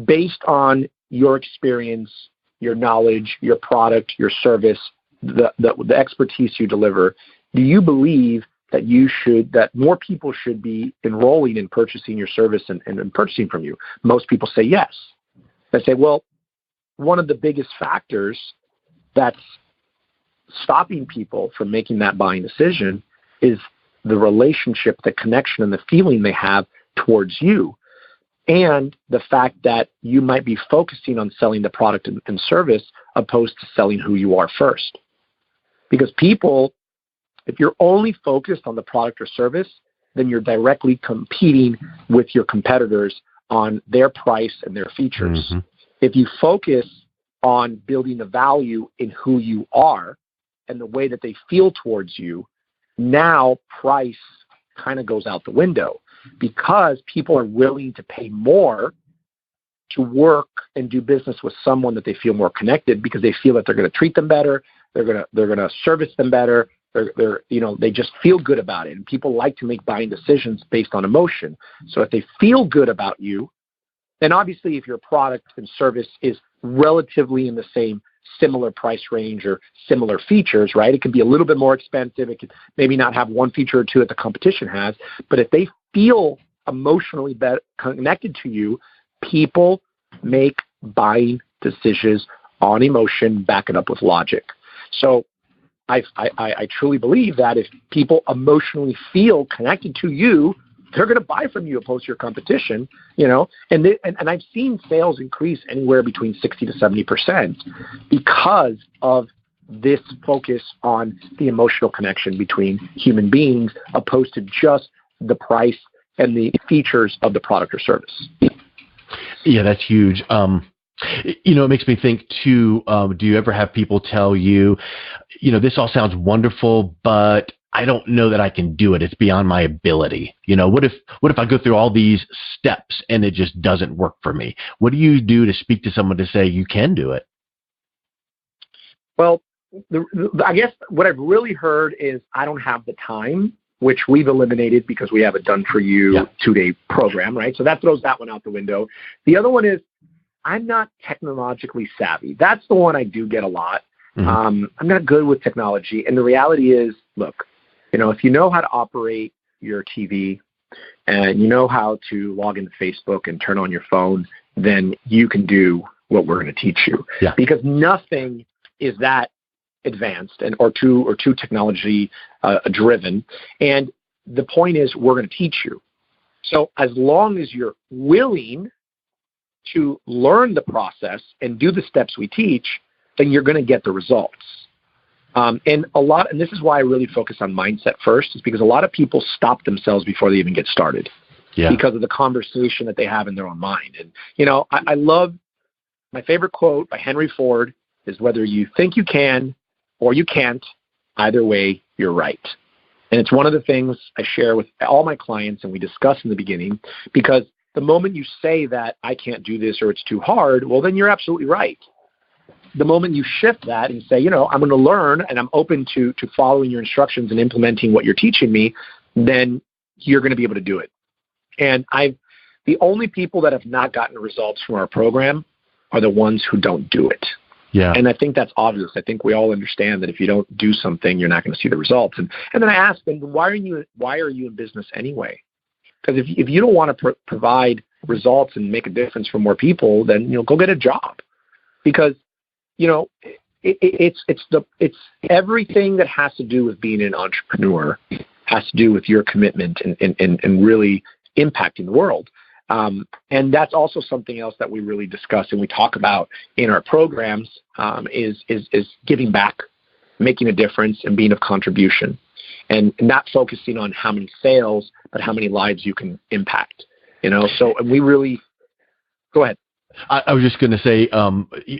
based on your experience, your knowledge, your product, your service, the expertise you deliver, do you believe that more people should be enrolling in purchasing your service and purchasing from you? Most people say yes. I say, well, one of the biggest factors that's stopping people from making that buying decision is the relationship, the connection, and the feeling they have towards you, and the fact that you might be focusing on selling the product and service opposed to selling who you are first. Because people, if you're only focused on the product or service, then you're directly competing with your competitors on their price and their features. Mm-hmm. If you focus on building the value in who you are and the way that they feel towards you, now price kind of goes out the window, because people are willing to pay more to work and do business with someone that they feel more connected, because they feel that they're going to treat them better, they're going to service them better, they just feel good about it. And people like to make buying decisions based on emotion. So if they feel good about you, then obviously if your product and service is relatively in the same similar price range or similar features, right? It could be a little bit more expensive. It could maybe not have one feature or two that the competition has. But if they feel emotionally connected to you, people make buying decisions on emotion, back it up with logic. So I truly believe that if people emotionally feel connected to you, they're going to buy from you opposed to your competition, and I've seen sales increase anywhere between 60 to 70% because of this focus on the emotional connection between human beings opposed to just the price and the features of the product or service. Yeah, that's huge. It makes me think too, do you ever have people tell you, this all sounds wonderful, but I don't know that I can do it. It's beyond my ability. What if I go through all these steps and it just doesn't work for me? What do you do to speak to someone to say you can do it? Well, I guess what I've really heard is I don't have the time, which we've eliminated because we have a done-for-you 2-day program, right? So that throws that one out the window. The other one is I'm not technologically savvy. That's the one I do get a lot. Mm-hmm. I'm not good with technology. And the reality is, look, if you know how to operate your TV and you know how to log into Facebook and turn on your phone, then you can do what we're going to teach you. Yeah. Because nothing is that advanced or too technology driven. And the point is, we're going to teach you. So as long as you're willing to learn the process and do the steps we teach, then you're going to get the results. And this is why I really focus on mindset first, is because a lot of people stop themselves before they even get started because of the conversation that they have in their own mind. And, I love my favorite quote by Henry Ford is, whether you think you can or you can't, either way, you're right. And it's one of the things I share with all my clients and we discuss in the beginning, because the moment you say that I can't do this or it's too hard, well, then you're absolutely right. The moment you shift that and say, I'm going to learn and I'm open to following your instructions and implementing what you're teaching me, then you're going to be able to do it. And the only people that have not gotten results from our program are the ones who don't do it. Yeah. And I think that's obvious. I think we all understand that if you don't do something, you're not going to see the results. And then I asked them, why are you in business anyway? Because if you don't want to provide results and make a difference for more people, then go get a job. Because it's everything that has to do with being an entrepreneur has to do with your commitment and really impacting the world. And that's also something else that we really discuss and we talk about in our programs is giving back, making a difference, and being of contribution, and not focusing on how many sales, but how many lives you can impact. So we really go ahead. I was just going to say,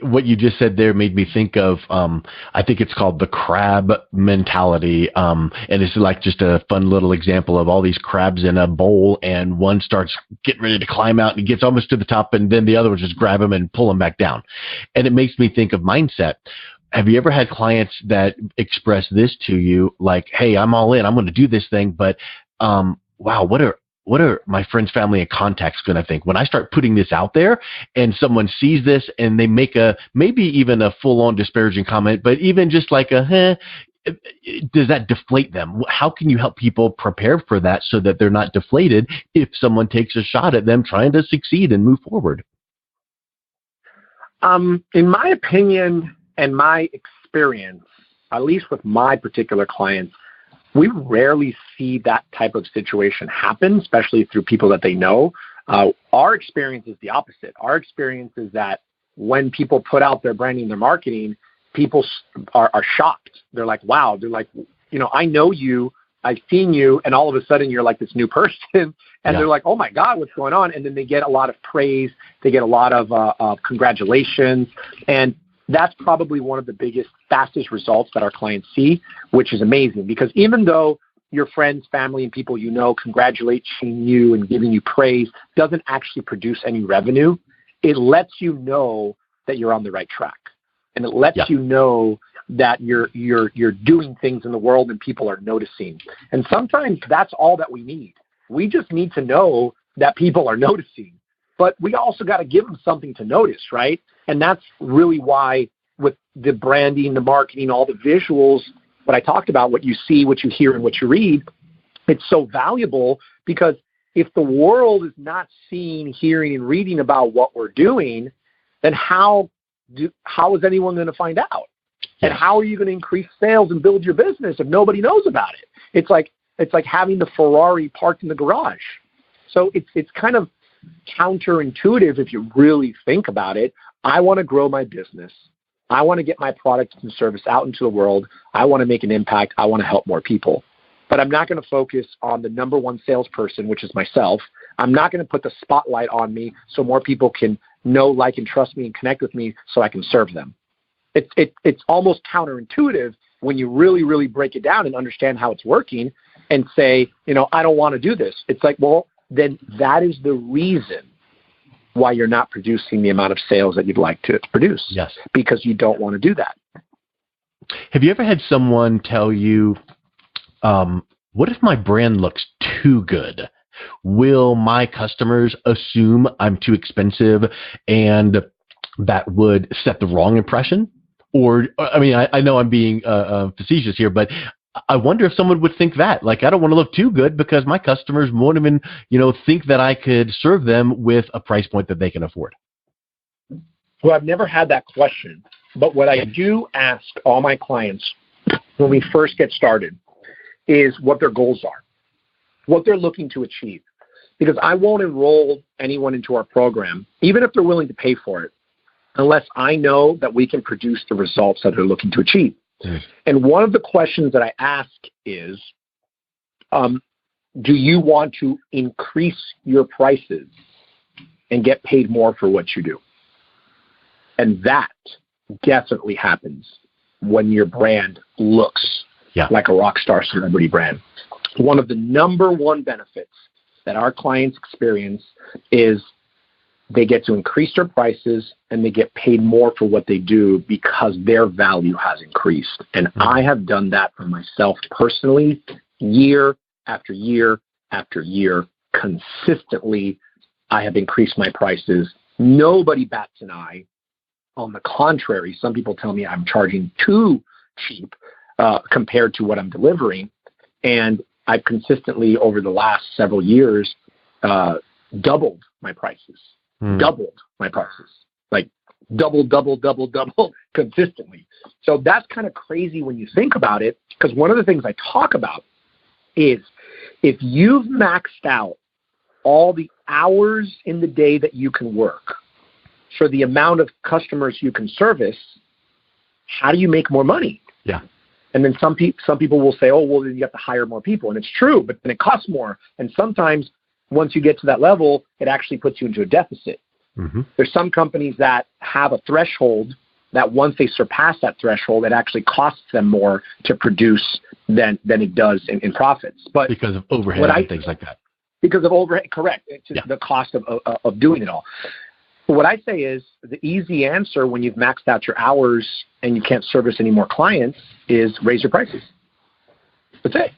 what you just said there made me think of, I think it's called the crab mentality. And it's like just a fun little example of all these crabs in a bowl, and one starts getting ready to climb out and gets almost to the top, and then the other one just grab him and pull him back down. And it makes me think of mindset. Have you ever had clients that express this to you, like, hey, I'm all in, I'm going to do this thing, but wow, what are my friends, family, and contacts going to think when I start putting this out there and someone sees this and they make maybe even a full-on disparaging comment, but even just like does that deflate them? How can you help people prepare for that so that they're not deflated if someone takes a shot at them trying to succeed and move forward? In my opinion and my experience, at least with my particular clients, we rarely see that type of situation happen, especially through people that they know. Our experience is the opposite. Our experience is that when people put out their branding, their marketing, people are shocked. They're like, wow. They're like, I know you, I've seen you, and all of a sudden you're like this new person. And they're like, oh my God, what's going on? And then they get a lot of praise. They get a lot of congratulations. And that's probably one of the biggest, fastest results that our clients see, which is amazing, because even though your friends, family, and people congratulating you and giving you praise doesn't actually produce any revenue, it lets you know that you're on the right track. And it lets you know that you're doing things in the world and people are noticing. And sometimes that's all that we need. We just need to know that people are noticing. But we also got to give them something to notice, right? And that's really why with the branding, the marketing, all the visuals, what I talked about, what you see, what you hear, and what you read, it's so valuable, because if the world is not seeing, hearing, and reading about what we're doing, then how is anyone going to find out? And how are you going to increase sales and build your business if nobody knows about it? It's like having the Ferrari parked in the garage. So it's kind of counterintuitive if you really think about it. I want to grow my business. I want to get my product and service out into the world. I want to make an impact. I want to help more people. But I'm not going to focus on the number one salesperson, which is myself. I'm not going to put the spotlight on me so more people can know, like, and trust me and connect with me so I can serve them. It's almost counterintuitive when you really, really break it down and understand how it's working and say, I don't want to do this. It's like, well, then that is the reason why you're not producing the amount of sales that you'd like to produce. Yes. Because you don't want to do that. Have you ever had someone tell you, what if my brand looks too good? Will my customers assume I'm too expensive and that would set the wrong impression? Or, I mean, I know I'm being facetious here, but I wonder if someone would think that, like, I don't want to look too good because my customers won't even, think that I could serve them with a price point that they can afford. Well, I've never had that question, but what I do ask all my clients when we first get started is what their goals are, what they're looking to achieve. Because I won't enroll anyone into our program, even if they're willing to pay for it, unless I know that we can produce the results that they're looking to achieve. And one of the questions that I ask is, do you want to increase your prices and get paid more for what you do? And that definitely happens when your brand looks like a rock star celebrity brand. One of the number one benefits that our clients experience is they get to increase their prices and they get paid more for what they do because their value has increased. And I have done that for myself personally, year after year after year, consistently I have increased my prices. Nobody bats an eye. On the contrary, some people tell me I'm charging too cheap compared to what I'm delivering. And I've consistently, over the last several years, doubled my prices. Doubled my prices. Like double consistently. So that's kind of crazy when you think about it, because one of the things I talk about is if you've maxed out all the hours in the day that you can work for the amount of customers you can service, how do you make more money? Yeah. And then some people will say, oh, well, then you have to hire more people. And it's true, but then it costs more. And sometimes once you get to that level, it actually puts you into a deficit. Mm-hmm. There's some companies that have a threshold that once they surpass that threshold, it actually costs them more to produce than it does in profits. But because of overhead and things like that. Because of overhead, correct. It's just the cost of doing it all. What I say is the easy answer when you've maxed out your hours and you can't service any more clients is raise your prices. That's it.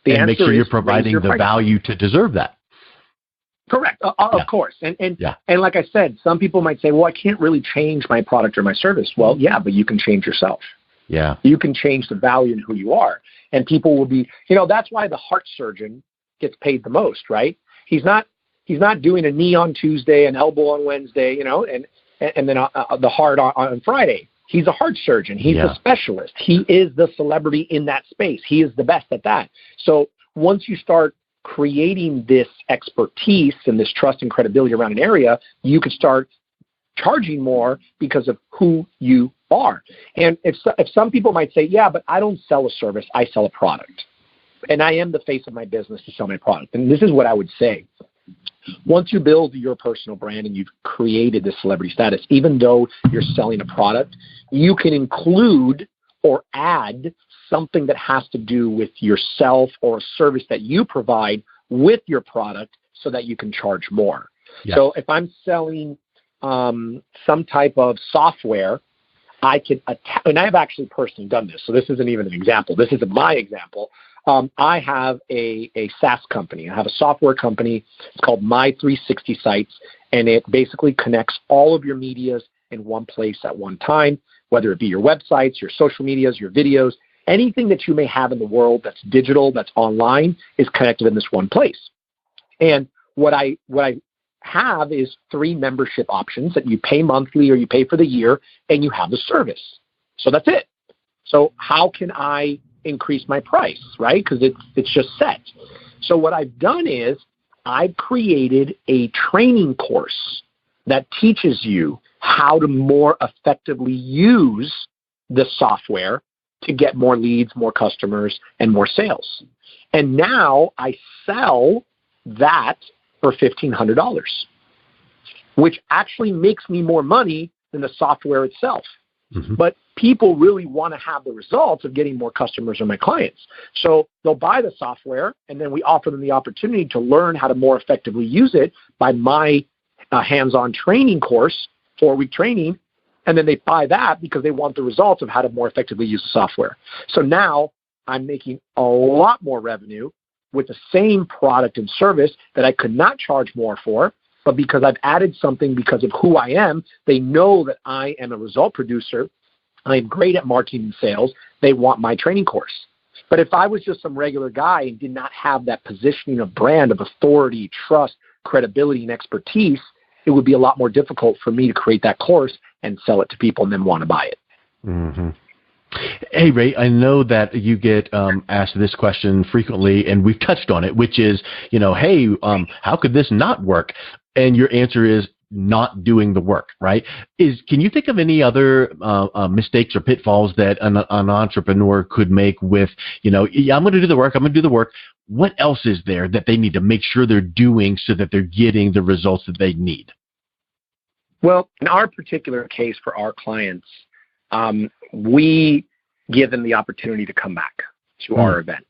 And make sure you're providing the value to deserve that. Correct. Of course. And like I said, some people might say, well, I can't really change my product or my service. Well, yeah, but you can change yourself. Yeah. You can change the value in who you are. And people will be, that's why the heart surgeon gets paid the most, right? He's not doing a knee on Tuesday, an elbow on Wednesday, and then the heart on Friday. He's a heart surgeon. He's a specialist. He is the celebrity in that space. He is the best at that. So once you start creating this expertise and this trust and credibility around an area, you could start charging more because of who you are. And if some people might say, yeah, but I don't sell a service, I sell a product. And I am the face of my business to sell my product. And this is what I would say. Once you build your personal brand and you've created this celebrity status, even though you're selling a product, you can include or add something that has to do with yourself or a service that you provide with your product so that you can charge more. Yes. So if I'm selling some type of software, I could and I've actually personally done this. So this isn't even an example. This isn't my example. I have a SaaS company. I have a software company. It's called My360 Sites, and it basically connects all of your medias in one place at one time, whether it be your websites, your social medias, your videos, anything that you may have in the world that's digital, that's online, is connected in this one place. And what I have is 3 membership options that you pay monthly or you pay for the year, and you have the service. So that's it. So how can I increase my price, right? Because it's just set. So what I've done is I've created a training course that teaches you how to more effectively use the software to get more leads, more customers, and more sales. And now I sell that for $1,500, which actually makes me more money than the software itself. Mm-hmm. But people really want to have the results of getting more customers or my clients. So they'll buy the software, and then we offer them the opportunity to learn how to more effectively use it by my hands-on training course, 4-week training, and then they buy that because they want the results of how to more effectively use the software. So now I'm making a lot more revenue with the same product and service that I could not charge more for, but because I've added something because of who I am, they know that I am a result producer. I am great at marketing and sales. They want my training course. But if I was just some regular guy and did not have that positioning of brand, of authority, trust, credibility, and expertise, it would be a lot more difficult for me to create that course and sell it to people and then want to buy it. Mm-hmm. Hey, Ray, I know that you get asked this question frequently, and we've touched on it, which is, hey, how could this not work? And your answer is not doing the work, right? Can you think of any other mistakes or pitfalls that an entrepreneur could make with, I'm going to do the work, What else is there that they need to make sure they're doing so that they're getting the results that they need? Well, in our particular case for our clients, we give them the opportunity to come back to our event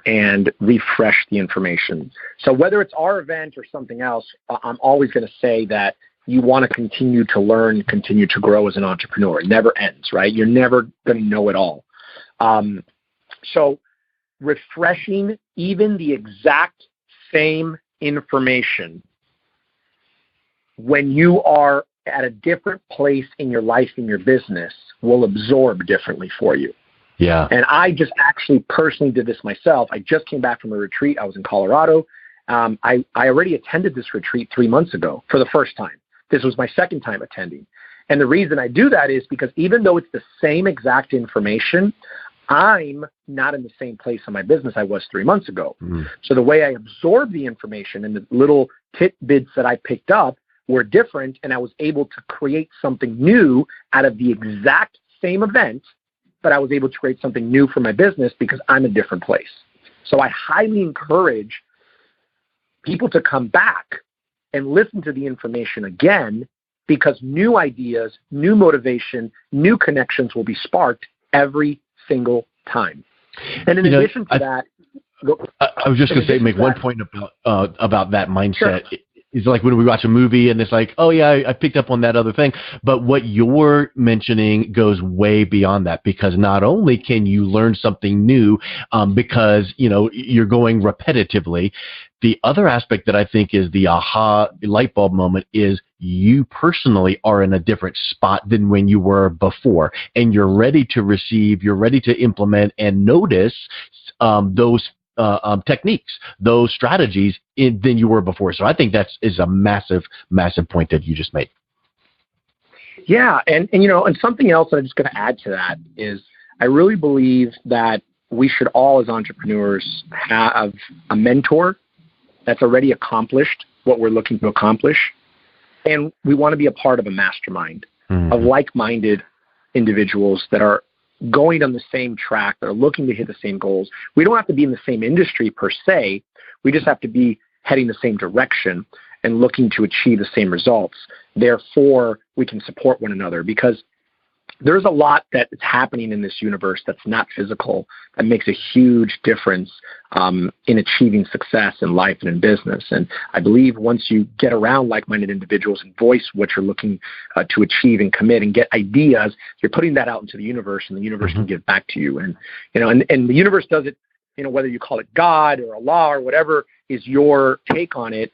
and refresh the information. So whether it's our event or something else, I'm always going to say that you want to continue to learn, continue to grow as an entrepreneur. It never ends, right? You're never going to know it all. So refreshing even the exact same information when you are at a different place in your life, in your business, will absorb differently for you. Yeah. And I just actually personally did this myself. I just came back from a retreat. I was in Colorado. I already attended this retreat 3 months ago for the first time. This was my second time attending. And the reason I do that is because even though it's the same exact information, I'm not in the same place in my business I was 3 months ago. So the way I absorbed the information and the little tidbits that I picked up were different, and I was able to create something new out of the exact same event, but I was able to create something new for my business because I'm in a different place. So I highly encourage people to come back and listen to the information again, because new ideas, new motivation, new connections will be sparked every single time. And in addition to that, I was just going to say, make one point about that mindset. Sure. It's like when we watch a movie and it's like, oh yeah, I picked up on that other thing. But what you're mentioning goes way beyond that, because not only can you learn something new because, you're going repetitively, the other aspect that I think is the aha light bulb moment is you personally are in a different spot than when you were before, and you're ready to receive, you're ready to implement and notice those techniques, those strategies than you were before. So I think that is a massive, massive point that you just made. Yeah. And something else that I'm just going to add to that is I really believe that we should all, as entrepreneurs, have a mentor that's already accomplished what we're looking to accomplish. And we want to be a part of a mastermind of like-minded individuals that are going on the same track, that are looking to hit the same goals. We don't have to be in the same industry per se. We just have to be heading the same direction and looking to achieve the same results. Therefore, we can support one another, because there's a lot that is happening in this universe that's not physical, that makes a huge difference in achieving success in life and in business. And I believe once you get around like-minded individuals and voice what you're looking to achieve and commit and get ideas, you're putting that out into the universe, and the universe can give back to you. And and the universe does it, whether you call it God or Allah or whatever is your take on it,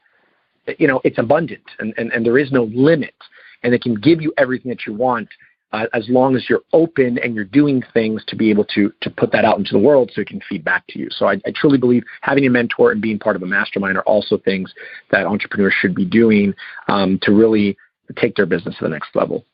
it's abundant and there is no limit, and it can give you everything that you want. As long as you're open and you're doing things to be able to put that out into the world so it can feed back to you. So I truly believe having a mentor and being part of a mastermind are also things that entrepreneurs should be doing to really take their business to the next level.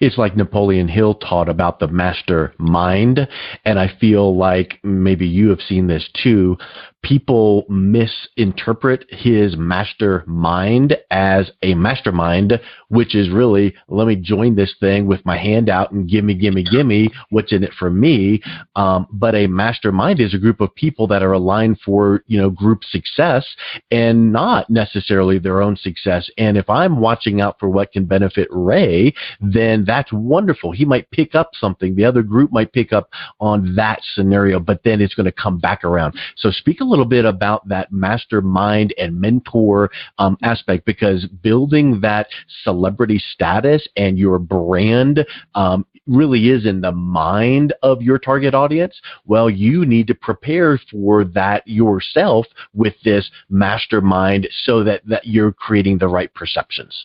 It's like Napoleon Hill taught about the mastermind, and I feel like maybe you have seen this too. People misinterpret his mastermind as a mastermind, which is really, let me join this thing with my hand out and gimme, what's in it for me. But a mastermind is a group of people that are aligned for, group success and not necessarily their own success. And if I'm watching out for what can benefit Ray, then that's wonderful. He might pick up something. The other group might pick up on that scenario, but then it's going to come back around. So speak a little bit about that mastermind and mentor aspect, because building that celebrity status and your brand really is in the mind of your target audience. Well, you need to prepare for that yourself with this mastermind so that you're creating the right perceptions.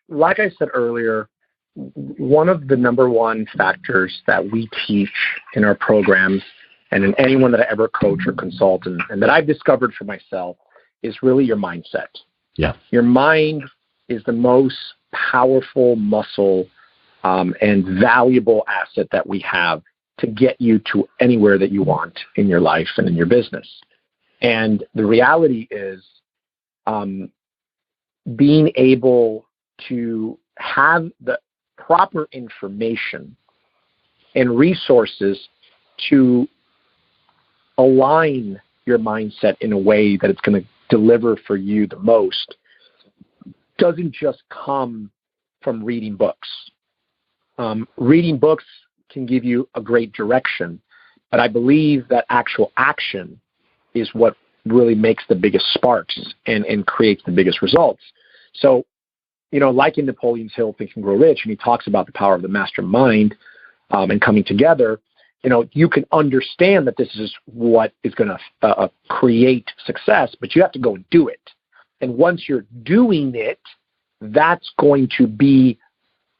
Like I said earlier, one of the number one factors that we teach in our programs and in anyone that I ever coach or consult and that I've discovered for myself is really your mindset. Yeah. Your mind is the most powerful muscle and valuable asset that we have to get you to anywhere that you want in your life and in your business. And the reality is being able to have the proper information and resources to align your mindset in a way that it's going to deliver for you the most doesn't just come from reading books. Reading books can give you a great direction, but I believe that actual action is what really makes the biggest sparks and creates the biggest results. So, like in Napoleon Hill, Think and Grow Rich, and he talks about the power of the mastermind and coming together, you can understand that this is what is going to create success, but you have to go and do it. And once you're doing it, that's going to be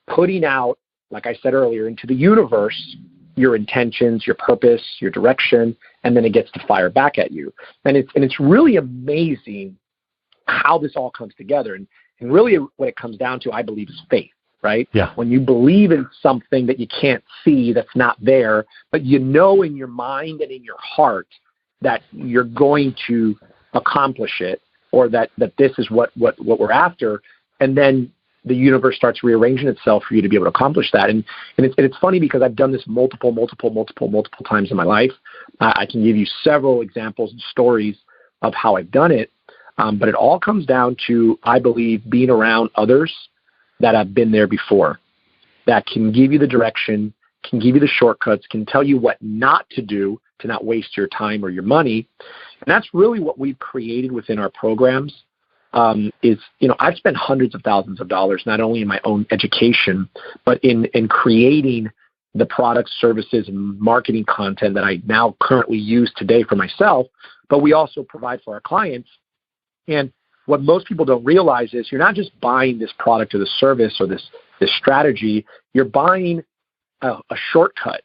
putting out, like I said earlier, into the universe, your intentions, your purpose, your direction, and then it gets to fire back at you. And it's really amazing how this all comes together. And really what it comes down to, I believe, is faith, right? Yeah. When you believe in something that you can't see, that's not there, but you know in your mind and in your heart that you're going to accomplish it, or that this is what we're after, and then the universe starts rearranging itself for you to be able to accomplish that. And it's funny because I've done this multiple times in my life. I can give you several examples and stories of how I've done it, but it all comes down to, I believe, being around others that have been there before, that can give you the direction, can give you the shortcuts, can tell you what not to do to not waste your time or your money. And that's really what we've created within our programs. I've spent hundreds of thousands of dollars, not only in my own education, but in creating the products, services, and marketing content that I now currently use today for myself, but we also provide for our clients. And what most people don't realize is you're not just buying this product or the service or this strategy, you're buying a shortcut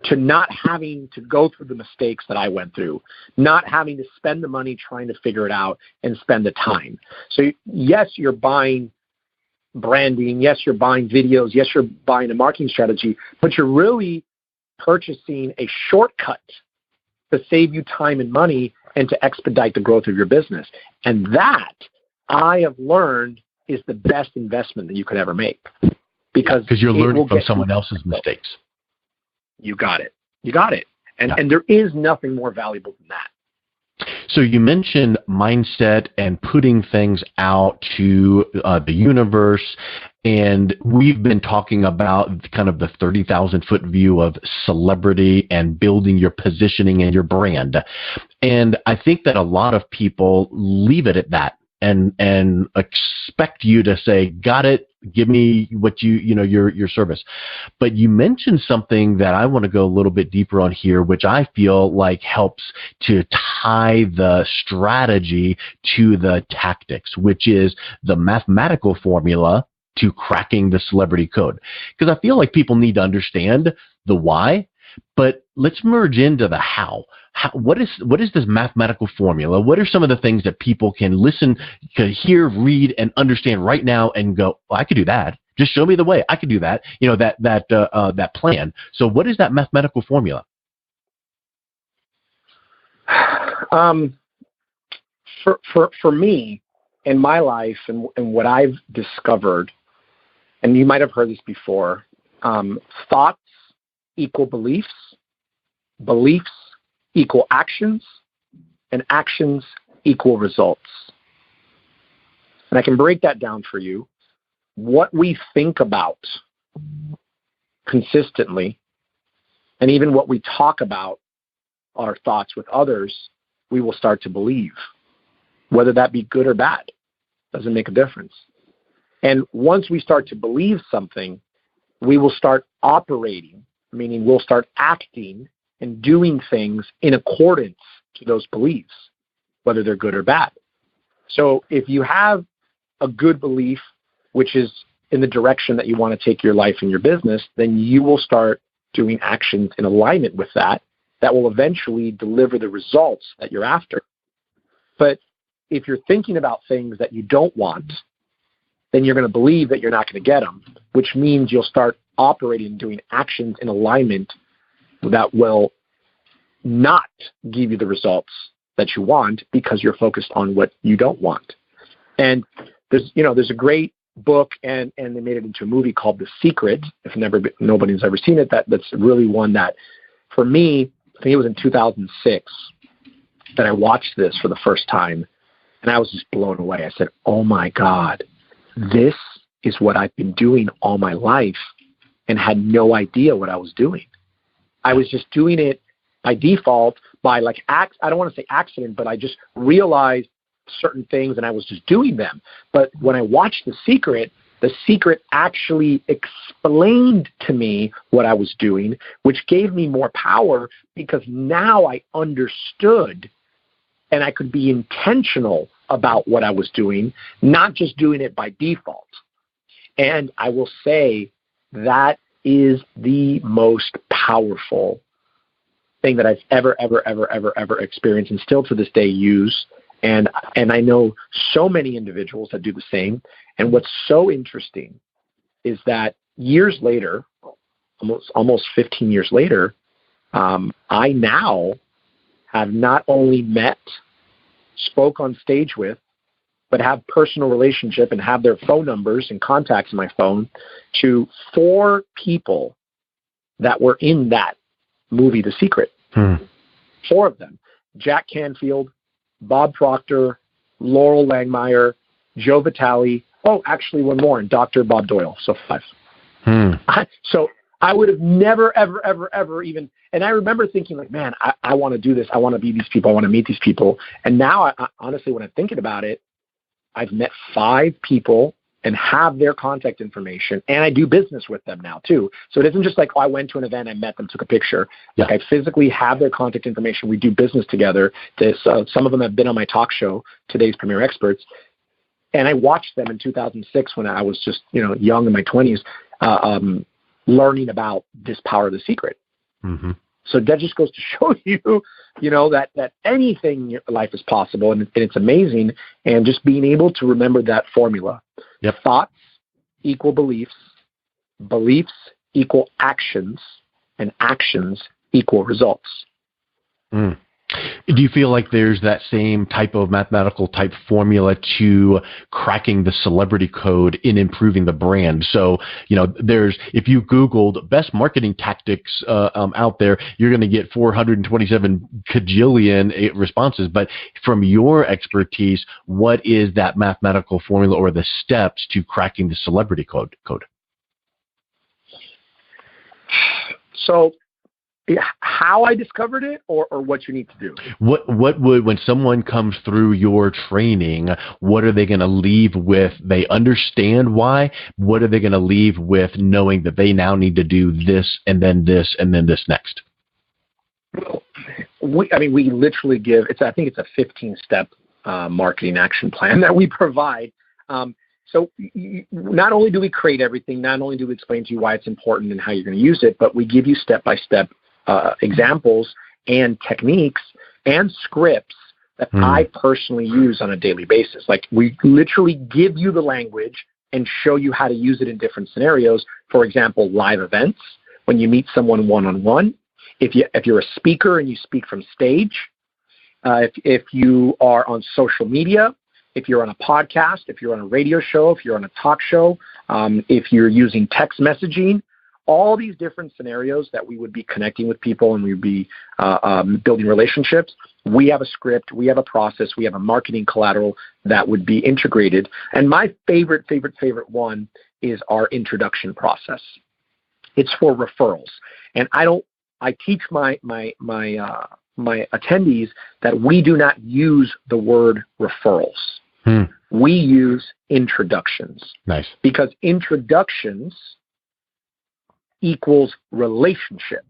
to not having to go through the mistakes that I went through, not having to spend the money trying to figure it out and spend the time. So yes, you're buying branding. Yes, you're buying videos. Yes, you're buying a marketing strategy, but you're really purchasing a shortcut to save you time and money and to expedite the growth of your business. And that, I have learned, is the best investment that you could ever make. Because you're learning from someone else's mistakes. You got it. And there is nothing more valuable than that. So you mentioned mindset and putting things out to the universe, and we've been talking about kind of the 30,000-foot view of celebrity and building your positioning and your brand. And I think that a lot of people leave it at that and expect you to say, got it, give me what your service. But you mentioned something that I want to go a little bit deeper on here, which I feel like helps to tie the strategy to the tactics, which is the mathematical formula to cracking the celebrity code. Because I feel like people need to understand the why, but let's merge into the how. What is this mathematical formula? What are some of the things that people can listen, can hear, read, and understand right now and go, well, I could do that. Just show me the way. I could do that. That plan. So what is that mathematical formula? For me, in my life and what I've discovered, and you might have heard this before, thoughts equal beliefs, beliefs equal actions, and actions equal results. And I can break that down for you. What we think about consistently, and even what we talk about, our thoughts with others, we will start to believe. Whether that be good or bad, doesn't make a difference. And once we start to believe something, we will start operating, meaning we'll start acting and doing things in accordance to those beliefs, whether they're good or bad. So if you have a good belief, which is in the direction that you want to take your life and your business, then you will start doing actions in alignment with that will eventually deliver the results that you're after. But if you're thinking about things that you don't want, then you're going to believe that you're not going to get them, which means you'll start operating and doing actions in alignment that will not give you the results that you want because you're focused on what you don't want. And there's a great book, and they made it into a movie called The Secret. If nobody's ever seen it, that's really one that, for me, I think it was in 2006 that I watched this for the first time, and I was just blown away. I said, oh my God, this is what I've been doing all my life and had no idea what I was doing. I was just doing it by default, by I don't want to say accident, but I just realized certain things and I was just doing them. But when I watched The Secret actually explained to me what I was doing, which gave me more power because now I understood and I could be intentional about what I was doing, not just doing it by default. And I will say that is the most powerful thing that I've ever experienced and still to this day use. And I know so many individuals that do the same. And what's so interesting is that years later, almost 15 years later, I now have not only met, spoke on stage with, but have personal relationship and have their phone numbers and contacts in my phone to 4 people that were in that movie, The Secret. 4 of them: Jack Canfield, Bob Proctor, Laurel Langmeyer, Joe Vitale. Oh, actually one more, and Dr. Bob Doyle. So 5. So I would have never, ever even, and I remember thinking like, man, I want to do this. I want to be these people. I want to meet these people. And now, I honestly, when I'm thinking about it, I've met 5 people and have their contact information, and I do business with them now too. So it isn't just like, oh, I went to an event, I met them, took a picture. Yeah. Like I physically have their contact information. We do business together. Some of them have been on my talk show, Today's Premier Experts. And I watched them in 2006 when I was just, young in my 20s, learning about this power of The Secret. Mm-hmm. So that just goes to show you, that anything in your life is possible, and it's amazing. And just being able to remember that formula. Yep. Thoughts equal beliefs, beliefs equal actions, and actions equal results. Mm. Do you feel like there's that same type of mathematical type formula to cracking the celebrity code in improving the brand? So, if you Googled best marketing tactics out there, you're going to get 427 cajillion responses. But from your expertise, what is that mathematical formula or the steps to cracking the celebrity code? So, how I discovered it, or what you need to do? What would, when someone comes through your training, what are they going to leave with? They understand why. What are they going to leave with knowing that they now need to do this and then this and then this next? We literally give, I think it's a 15-step marketing action plan that we provide. So not only do we create everything, not only do we explain to you why it's important and how you're going to use it, but we give you step-by-step examples and techniques and scripts that I personally use on a daily basis. Like, we literally give you the language and show you how to use it in different scenarios. For example, live events, when you meet someone one-on-one, if you're a speaker and you speak from stage, if you are on social media, if you're on a podcast, if you're on a radio show, if you're on a talk show, if you're using text messaging, all these different scenarios that we would be connecting with people and we would be building relationships. We have a script, we have a process, we have a marketing collateral that would be integrated. And my favorite one is our introduction process. It's for referrals. And I teach my attendees that we do not use the word referrals. We use introductions. Nice. Because introductions equals relationship.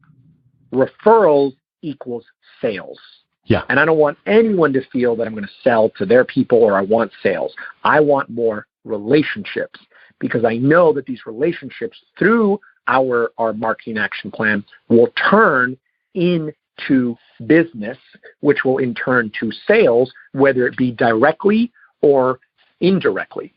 Referrals equals sales. Yeah. And I don't want anyone to feel that I'm going to sell to their people or I want sales. I want more relationships, because I know that these relationships through our marketing action plan will turn into business, which will in turn to sales, whether it be directly or indirectly.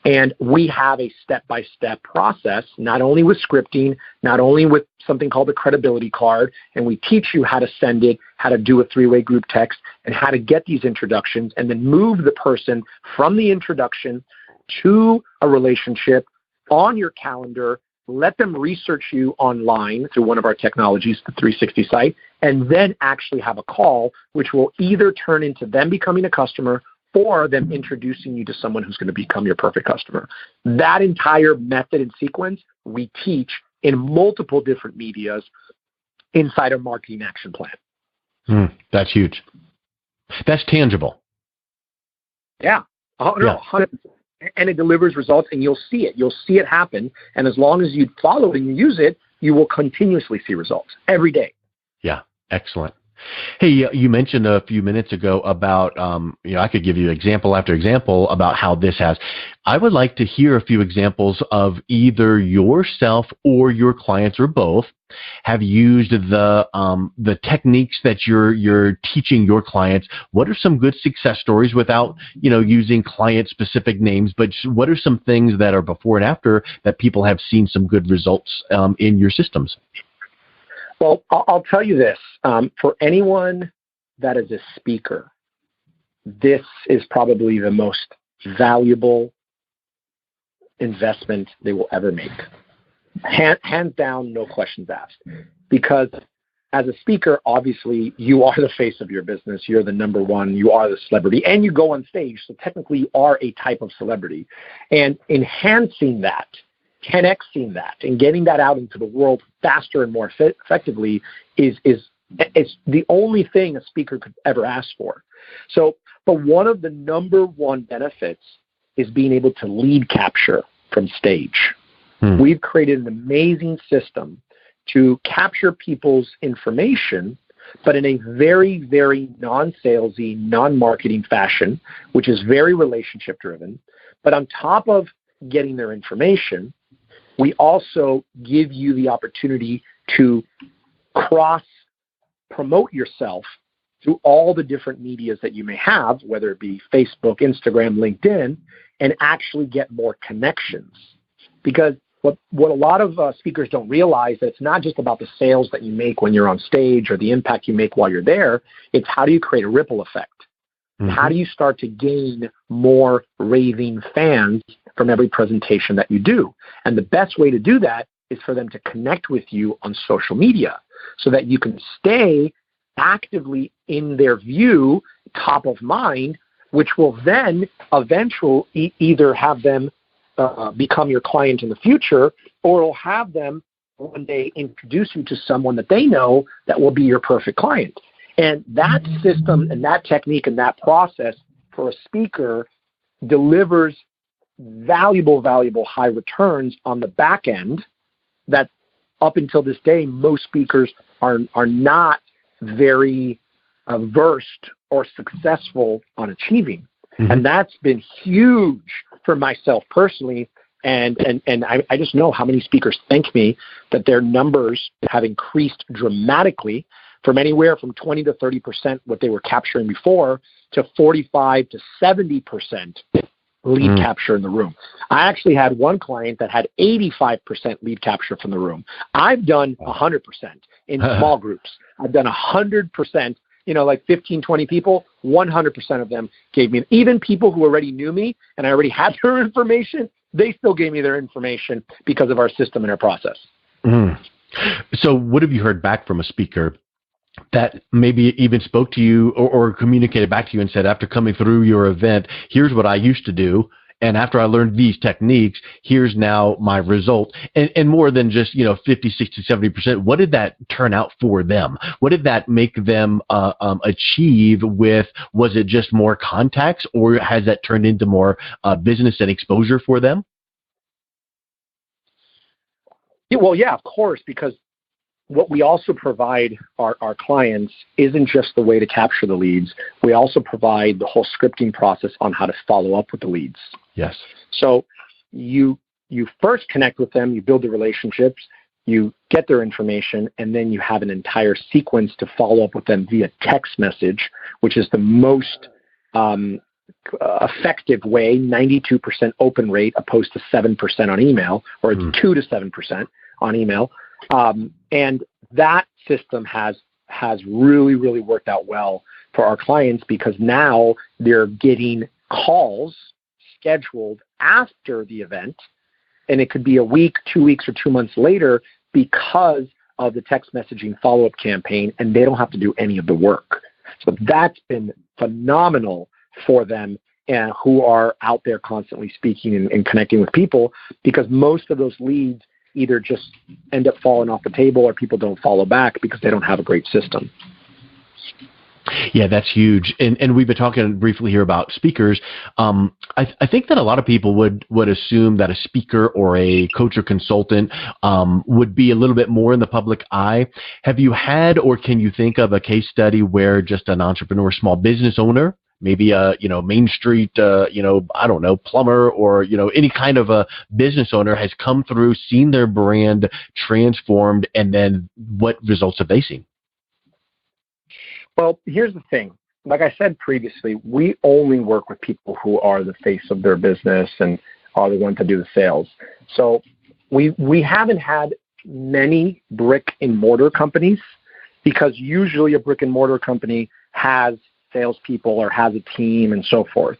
And we have a step-by-step process, not only with scripting, not only with something called the credibility card, and we teach you how to send it, how to do a 3-way group text, and how to get these introductions, and then move the person from the introduction to a relationship on your calendar. Let them research you online through one of our technologies, the 360 site, and then actually have a call, which will either turn into them becoming a customer or them introducing you to someone who's going to become your perfect customer. That entire method and sequence we teach in multiple different medias inside our marketing action plan. That's huge. That's tangible. Yeah. 100%. And it delivers results, and you'll see it. You'll see it happen. And as long as you follow it and you use it, you will continuously see results every day. Yeah. Excellent. Hey, you mentioned a few minutes ago about, I could give you example after example about how this has. I would like to hear a few examples of either yourself or your clients or both have used the techniques that you're teaching your clients. What are some good success stories without, using client-specific names, but what are some things that are before and after that people have seen some good results in your systems? Well, I'll tell you this. For anyone that is a speaker, this is probably the most valuable investment they will ever make. Hands down, no questions asked. Because as a speaker, obviously, you are the face of your business. You're the number one. You are the celebrity. And you go on stage. So technically, you are a type of celebrity. And enhancing that, 10xing that, and getting that out into the world faster and more effectively is the only thing a speaker could ever ask for. So, but one of the number one benefits is being able to lead capture from stage. We've created an amazing system to capture people's information, but in a very, very non-salesy, non-marketing fashion, which is very relationship-driven. But on top of getting their information, we also give you the opportunity to cross-promote yourself through all the different medias that you may have, whether it be Facebook, Instagram, LinkedIn, and actually get more connections. Because what a lot of speakers don't realize that it's not just about the sales that you make when you're on stage or the impact you make while you're there. It's how do you create a ripple effect? How do you start to gain more raving fans from every presentation that you do? And the best way to do that is for them to connect with you on social media so that you can stay actively in their view, top of mind, which will then eventually either have them become your client in the future, or it'll have them one day introduce you to someone that they know that will be your perfect client. And that system and that technique and that process for a speaker delivers valuable high returns on the back end that up until this day, most speakers are not very versed or successful on achieving. And that's been huge for myself personally. And I just know how many speakers thank me that their numbers have increased dramatically from anywhere from 20 to 30% what they were capturing before to 45 to 70% lead capture in the room. I actually had one client that had 85% lead capture from the room. I've done 100% in small groups. I've done 100%, like 15, 20 people, 100% of them gave me, even people who already knew me and I already had their information, they still gave me their information because of our system and our process. So what have you heard back from a speaker that maybe even spoke to you or communicated back to you and said, after coming through your event, here's what I used to do, and after I learned these techniques, here's now my result? And more than just 50, 60, 70%, what did that turn out for them? What did that make them achieve with? Was it just more contacts, or has that turned into more business and exposure for them? Well, yeah, of course, because what we also provide our clients isn't just the way to capture the leads. We also provide the whole scripting process on how to follow up with the leads. Yes. So you first connect with them, you build the relationships, you get their information, and then you have an entire sequence to follow up with them via text message, which is the most effective way, 92% open rate opposed to 7% on email, or 2 to 7% on email. And that system has really worked out well for our clients, because now they're getting calls scheduled after the event, and it could be a week, 2 weeks, or 2 months later because of the text messaging follow-up campaign, and they don't have to do any of the work. So that's been phenomenal for them, and who are out there constantly speaking and connecting with people, because most of those leads either just end up falling off the table or people don't follow back because they don't have a great system. Yeah, that's huge. And we've been talking briefly here about speakers. I think that a lot of people would assume that a speaker or a coach or consultant would be a little bit more in the public eye. Have you had, or can you think of a case study where just an entrepreneur, small business owner, maybe a, Main Street, I don't know, plumber, or, any kind of a business owner has come through, seen their brand transformed, and then what results have they seen? Well, here's the thing. Like I said previously, we only work with people who are the face of their business and are the ones to do the sales. So we haven't had many brick and mortar companies, because usually a brick and mortar company has salespeople or has a team and so forth.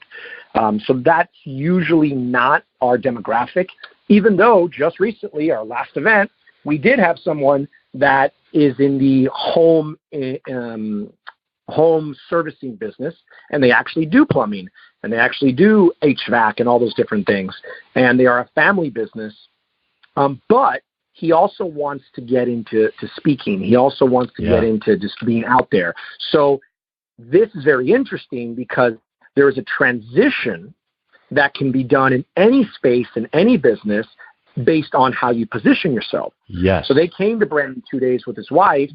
So that's usually not our demographic, even though just recently, our last event, we did have someone that is in the home servicing business, and they actually do plumbing, and they actually do HVAC and all those different things, and they are a family business. But he also wants to get into speaking. He also wants to get into just being out there. So this is very interesting, because there is a transition that can be done in any space, in any business, based on how you position yourself. Yes. So they came to Branding 2 Days with his wife,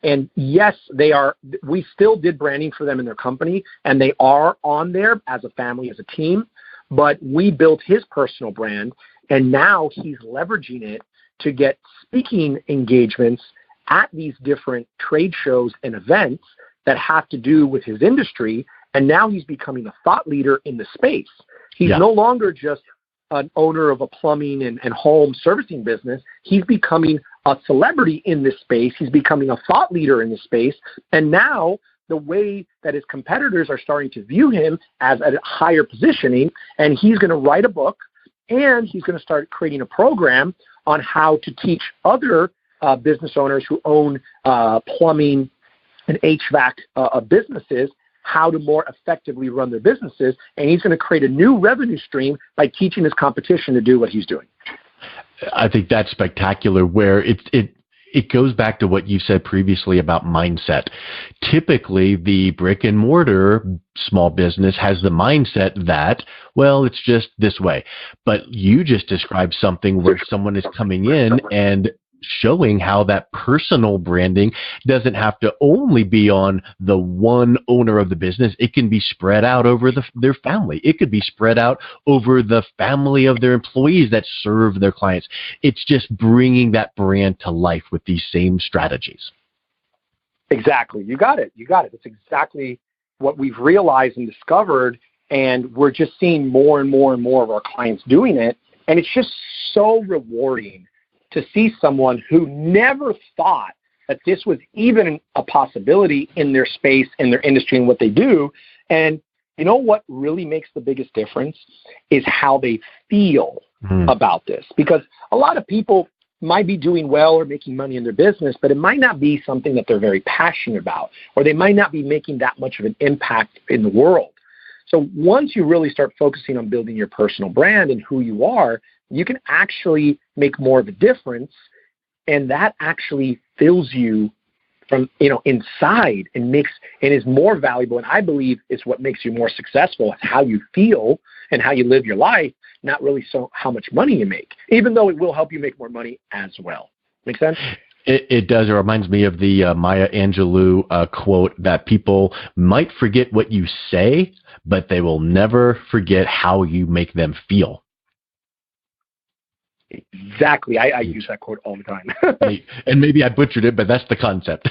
and yes, we still did branding for them in their company, and they are on there as a family, as a team, but we built his personal brand, and now he's leveraging it to get speaking engagements at these different trade shows and events that have to do with his industry, and now he's becoming a thought leader in the space. He's no longer just an owner of a plumbing and home servicing business. He's becoming a celebrity in this space. He's becoming a thought leader in this space. And now the way that his competitors are starting to view him as a higher positioning, and he's going to write a book, and he's going to start creating a program on how to teach other business owners who own plumbing and HVAC businesses how to more effectively run their businesses, and he's going to create a new revenue stream by teaching his competition to do what he's doing. I think that's spectacular, where it goes back to what you said previously about mindset. Typically, the brick and mortar small business has the mindset that, well, it's just this way. But you just described something where someone is coming in and showing how that personal branding doesn't have to only be on the one owner of the business. It can be spread out over their family. It could be spread out over the family of their employees that serve their clients. It's just bringing that brand to life with these same strategies. Exactly. You got it. It's exactly what we've realized and discovered, and we're just seeing more and more and more of our clients doing it, and it's just so rewarding to see someone who never thought that this was even a possibility in their space, in their industry, and what they do. And you know what really makes the biggest difference is how they feel about this. Because a lot of people might be doing well or making money in their business, but it might not be something that they're very passionate about, or they might not be making that much of an impact in the world. So once you really start focusing on building your personal brand and who you are, you can actually make more of a difference, and that actually fills you from inside and is more valuable. And I believe it's what makes you more successful, how you feel and how you live your life, not really so how much money you make, even though it will help you make more money as well. Make sense? It does. It reminds me of the Maya Angelou quote that people might forget what you say, but they will never forget how you make them feel. Exactly. I use that quote all the time. And maybe I butchered it, but that's the concept.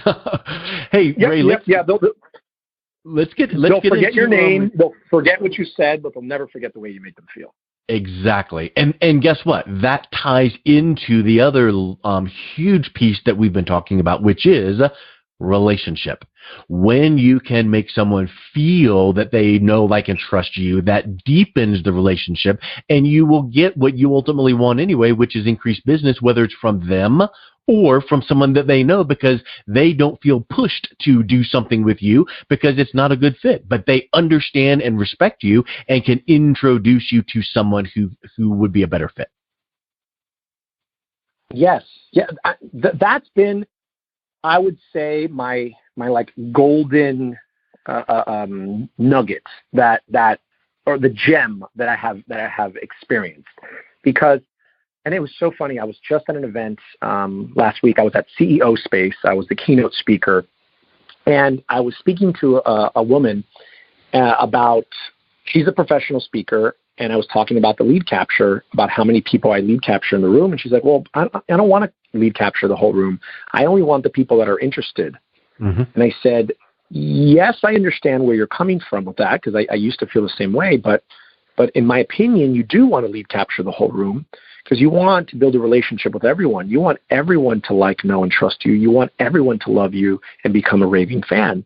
Hey, Ray, let's get they'll forget your name. They'll forget what you said, but they'll never forget the way you made them feel. Exactly. And guess what? That ties into the other huge piece that we've been talking about, which is relationship. When you can make someone feel that they know, like, and trust you, that deepens the relationship, and you will get what you ultimately want anyway, which is increased business, whether it's from them or from someone that they know, because they don't feel pushed to do something with you because it's not a good fit, but they understand and respect you and can introduce you to someone who would be a better fit. Yes. Yeah. That's been, I would say, my like golden nugget or the gem that I have experienced. Because, and it was so funny, I was just at an event last week. I was at CEO Space. I was the keynote speaker, and I was speaking to a woman about, she's a professional speaker, and I was talking about the lead capture, about how many people I lead capture in the room. And she's like, well, I don't want to lead capture the whole room. I only want the people that are interested. Mm-hmm. And I said, yes, I understand where you're coming from with that, because I used to feel the same way. But in my opinion, you do want to lead capture the whole room, because you want to build a relationship with everyone. You want everyone to like, know, and trust you. You want everyone to love you and become a raving fan.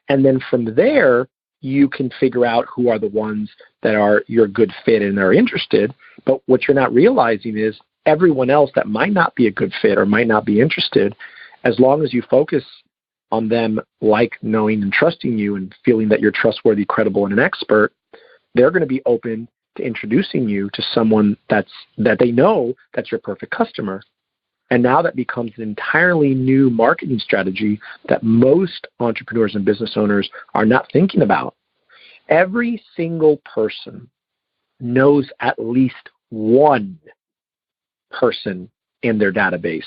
And then from there, you can figure out who are the ones that are your good fit and are interested. But what you're not realizing is everyone else that might not be a good fit or might not be interested, as long as you focus on them like, knowing, and trusting you and feeling that you're trustworthy, credible, and an expert, they're going to be open to introducing you to someone that they know that's your perfect customer. And now that becomes an entirely new marketing strategy that most entrepreneurs and business owners are not thinking about. Every single person knows at least one person in their database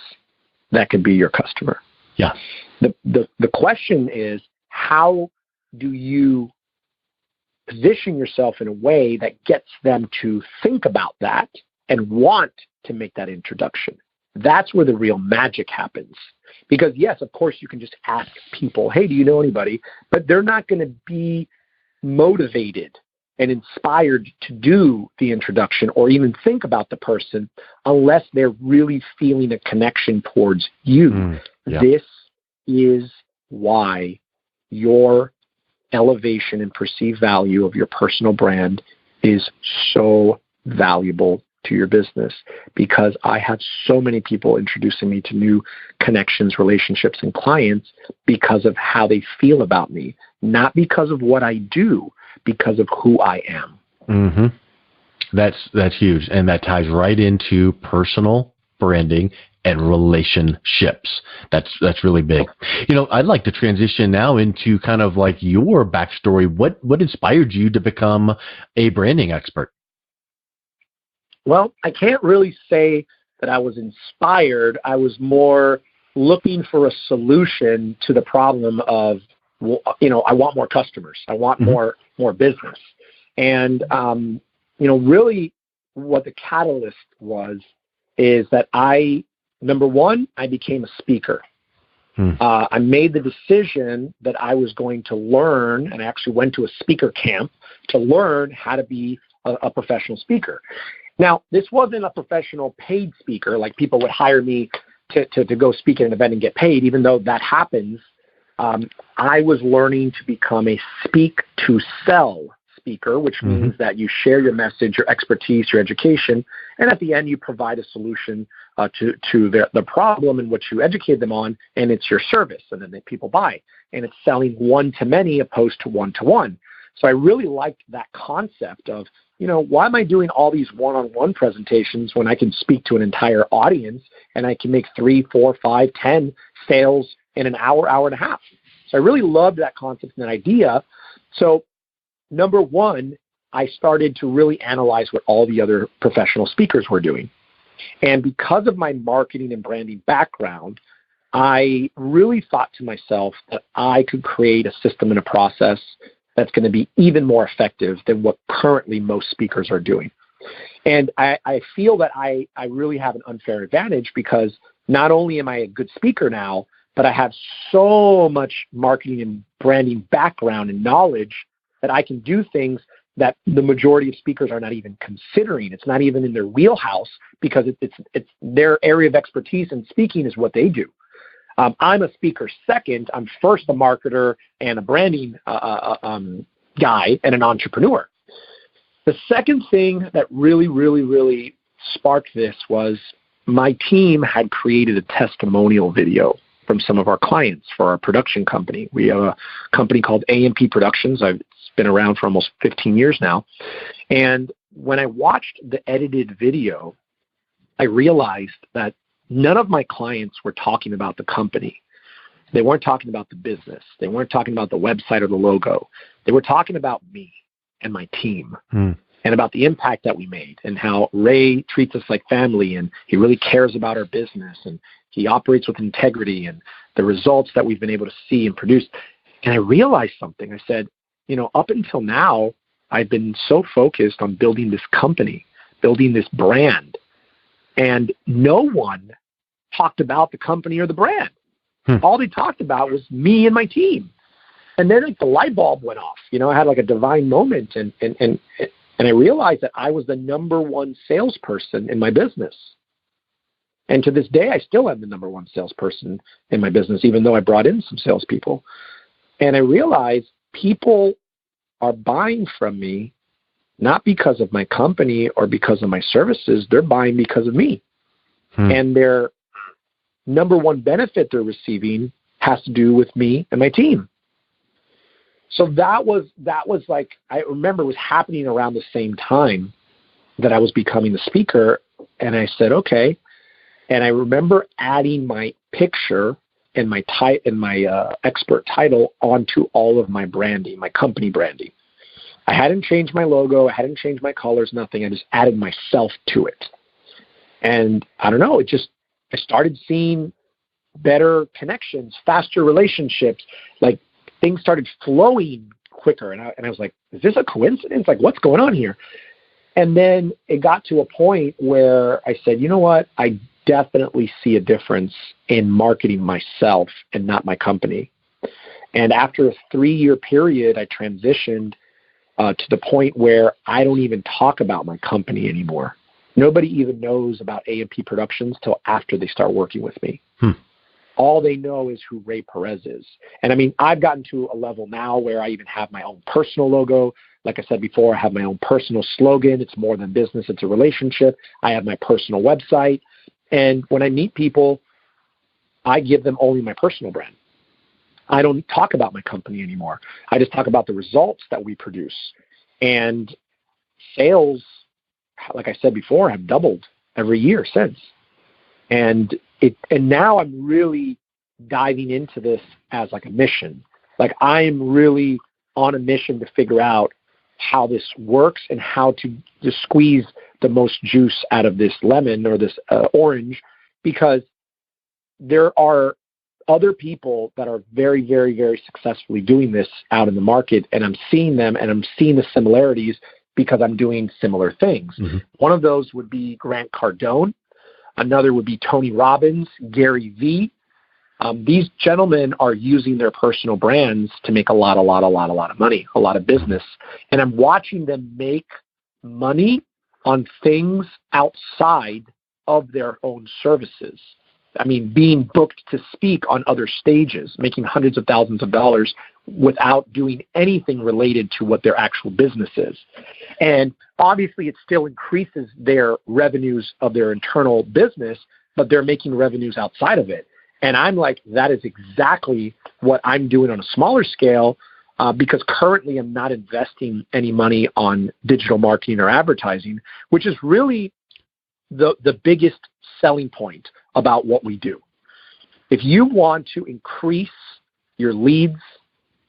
that could be your customer. Yeah. The question is, how do you position yourself in a way that gets them to think about that and want to make that introduction? That's where the real magic happens. Because yes, of course, you can just ask people, hey, do you know anybody? But they're not going to be motivated and inspired to do the introduction or even think about the person unless they're really feeling a connection towards you. Yeah. This is why your elevation and perceived value of your personal brand is so valuable to your business, because I have so many people introducing me to new connections, relationships, and clients because of how they feel about me, not because of what I do, because of who I am. Mm-hmm. That's huge, and that ties right into personal branding and relationships. That's really big. I'd like to transition now into kind of like your backstory. What inspired you to become a branding expert? Well, I can't really say that I was inspired. I was more looking for a solution to the problem of, I want more customers. I want more business. And, really what the catalyst was is that number one, I became a speaker. I made the decision that I was going to learn, and I actually went to a speaker camp to learn how to be a professional speaker. Now, this wasn't a professional paid speaker, like people would hire me to go speak at an event and get paid, even though that happens. I was learning to become a speak to sell speaker, which means that you share your message, your expertise, your education, and at the end you provide a solution to the problem in which you educate them on, and it's your service, and then people buy. And it's selling one-to-many opposed to one-to-one. So I really liked that concept of, why am I doing all these one-on-one presentations when I can speak to an entire audience and I can make 3, 4, 5, 10 sales in an hour, hour and a half? So I really loved that concept and that idea. So number one, I started to really analyze what all the other professional speakers were doing. And because of my marketing and branding background, I really thought to myself that I could create a system and a process that's going to be even more effective than what currently most speakers are doing. And I feel that I really have an unfair advantage, because not only am I a good speaker now, but I have so much marketing and branding background and knowledge that I can do things that the majority of speakers are not even considering. It's not even in their wheelhouse, because it's their area of expertise, and speaking is what they do. I'm a speaker second. I'm first a marketer and a branding guy and an entrepreneur. The second thing that really, really, really sparked this was my team had created a testimonial video from some of our clients for our production company. We have a company called AMP Productions. It's been around for almost 15 years now. And when I watched the edited video, I realized that none of my clients were talking about the company. They weren't talking about the business. They weren't talking about the website or the logo. They were talking about me and my team and about the impact that we made and how Ray treats us like family and he really cares about our business and he operates with integrity and the results that we've been able to see and produce. And I realized something. I said, up until now, I've been so focused on building this company, building this brand, and no one talked about the company or the brand. All they talked about was me and my team. And then the light bulb went off. I had a divine moment, and I realized that I was the number one salesperson in my business. And to this day, I still am the number one salesperson in my business, even though I brought in some salespeople. And I realized people are buying from me not because of my company or because of my services. They're buying because of me. And their number one benefit they're receiving has to do with me and my team. So that was I remember it was happening around the same time that I was becoming the speaker. And I said, okay. And I remember adding my picture and my expert title onto all of my branding, my company branding. I hadn't changed my logo. I hadn't changed my colors, nothing. I just added myself to it. And I don't know, I started seeing better connections, faster relationships, things started flowing quicker. And I was like, is this a coincidence? What's going on here? And then it got to a point where I said, you know what? I definitely see a difference in marketing myself and not my company. And after a 3-year period, I transitioned to the point where I don't even talk about my company anymore. Nobody even knows about A&P Productions till after they start working with me. All they know is who Rey Perez is. And I've gotten to a level now where I even have my own personal logo. Like I said before, I have my own personal slogan. It's more than business. It's a relationship. I have my personal website. And when I meet people, I give them only my personal brand. I don't talk about my company anymore. I just talk about the results that we produce. And sales, like I said before, have doubled every year since. And now I'm really diving into this as a mission. I'm really on a mission to figure out how this works and how to squeeze the most juice out of this lemon or this orange, because there are other people that are very, very, very successfully doing this out in the market, and I'm seeing them and I'm seeing the similarities because I'm doing similar things. One of those would be Grant Cardone. Another would be Tony Robbins, Gary Vee. These gentlemen are using their personal brands to make a lot of money, a lot of business. And I'm watching them make money on things outside of their own services. Being booked to speak on other stages, making hundreds of thousands of dollars without doing anything related to what their actual business is. And obviously it still increases their revenues of their internal business, but they're making revenues outside of it. And I'm like, that is exactly what I'm doing on a smaller scale, because currently I'm not investing any money on digital marketing or advertising, which is really the biggest selling point about what we do. If you want to increase your leads,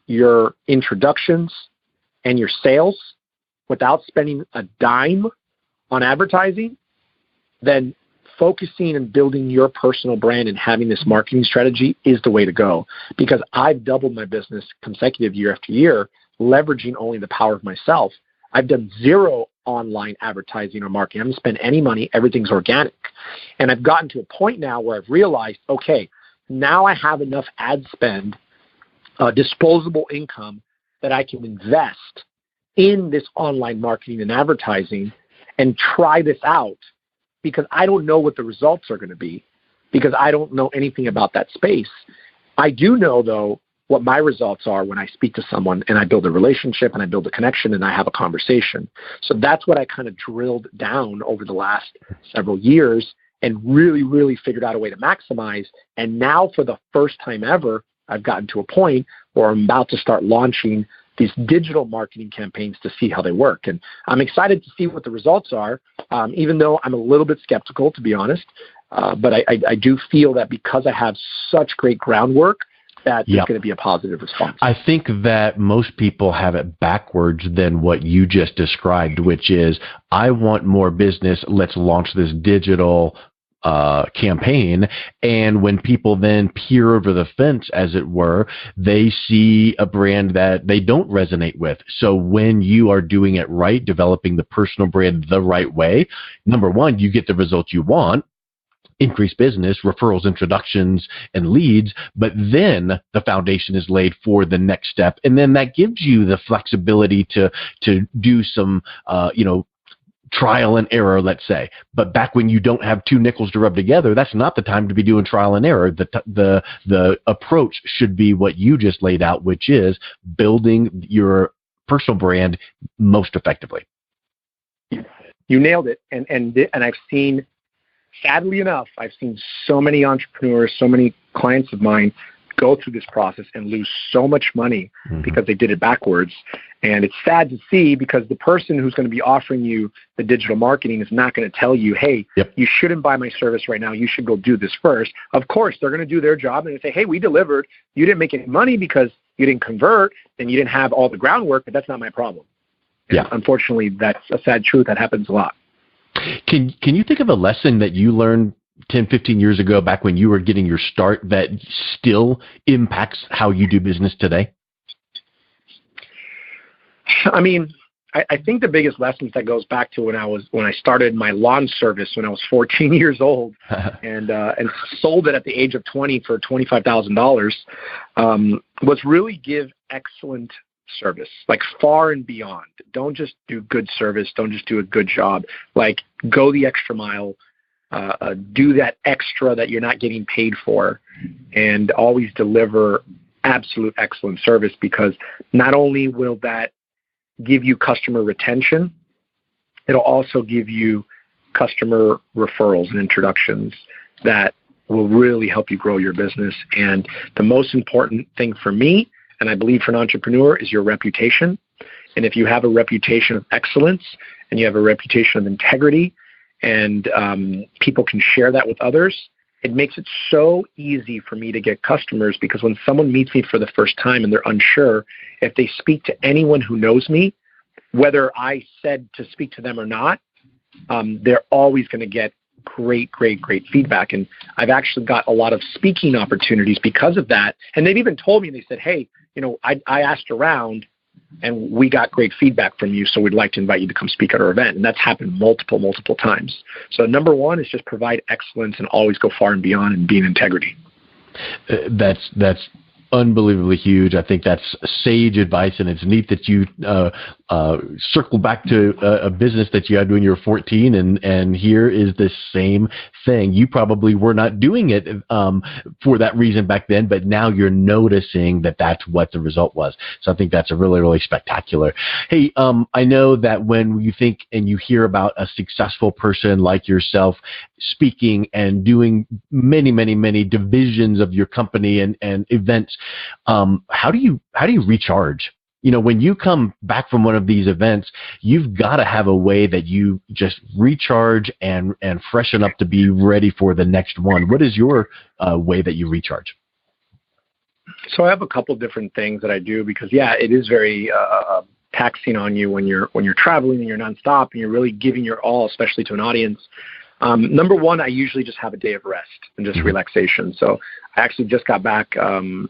your introductions, and your sales without spending a dime on advertising, then focusing and building your personal brand and having this marketing strategy is the way to go. Because I've doubled my business consecutive year after year, leveraging only the power of myself. I've done zero online advertising or marketing. I haven't spent any money. Everything's organic. And I've gotten to a point now where I've realized, okay, now I have enough ad spend, disposable income, that I can invest in this online marketing and advertising and try this out, because I don't know what the results are going to be, because I don't know anything about that space. I do know, though, what my results are when I speak to someone and I build a relationship and I build a connection and I have a conversation. So that's what I kind of drilled down over the last several years and really, really figured out a way to maximize. And now for the first time ever, I've gotten to a point where I'm about to start launching these digital marketing campaigns to see how they work. And I'm excited to see what the results are, even though I'm a little bit skeptical, to be honest. But I do feel that because I have such great groundwork, that there's going to be a positive response. I think that most people have it backwards than what you just described, which is, I want more business. Let's launch this digital campaign. And when people then peer over the fence, as it were, they see a brand that they don't resonate with. So when you are doing it right, developing the personal brand the right way, number one, you get the results you want. Increase business, referrals, introductions, and leads, but then the foundation is laid for the next step. And then that gives you the flexibility to do some, trial and error, let's say. But back when you don't have two nickels to rub together, that's not the time to be doing trial and error. The approach should be what you just laid out, which is building your personal brand most effectively. You nailed it. And I've seen, sadly enough, I've seen so many entrepreneurs, so many clients of mine go through this process and lose so much money because they did it backwards. And it's sad to see, because the person who's going to be offering you the digital marketing is not going to tell you, hey, you shouldn't buy my service right now. You should go do this first. Of course, they're going to do their job and say, hey, we delivered. You didn't make any money because you didn't convert and you didn't have all the groundwork, but that's not my problem. And unfortunately, that's a sad truth. That happens a lot. Can you think of a lesson that you learned 10, 15 years ago, back when you were getting your start, that still impacts how you do business today? I mean, I think the biggest lessons that goes back to when I started my lawn service when I was 14 years old and sold it at the age of 20 for $25,000 was really give excellent service, like far and beyond. Don't just do good service. Don't just do a good job. Like, go the extra mile. Do that extra that you're not getting paid for, and always deliver absolute excellent service, because not only will that give you customer retention, it'll also give you customer referrals and introductions that will really help you grow your business. And the most important thing for me, and I believe for an entrepreneur, is your reputation. And if you have a reputation of excellence and you have a reputation of integrity, and people can share that with others, it makes it so easy for me to get customers, because when someone meets me for the first time and they're unsure, if they speak to anyone who knows me, whether I said to speak to them or not, they're always going to get great feedback. And I've actually got a lot of speaking opportunities because of that. And they've even told me, they said, hey, I asked around and we got great feedback from you, so we'd like to invite you to come speak at our event. And that's happened multiple times. So number one is just provide excellence and always go far and beyond and be in integrity. That's unbelievably huge. I think that's sage advice, and it's neat that you circle back to a business that you had when you were 14, and here is the same thing. You probably were not doing it for that reason back then, but now you're noticing that that's what the result was. So I think that's a really spectacular. Hey, I know that when you think and you hear about a successful person like yourself speaking and doing many divisions of your company and events, how do you recharge? When you come back from one of these events, you've got to have a way that you just recharge and freshen up to be ready for the next one. What is your way that you recharge? So I have a couple different things that I do, because it is very taxing on you when you're traveling and you're nonstop and you're really giving your all, especially to an audience. Number one, I usually just have a day of rest and just relaxation. So I actually just got back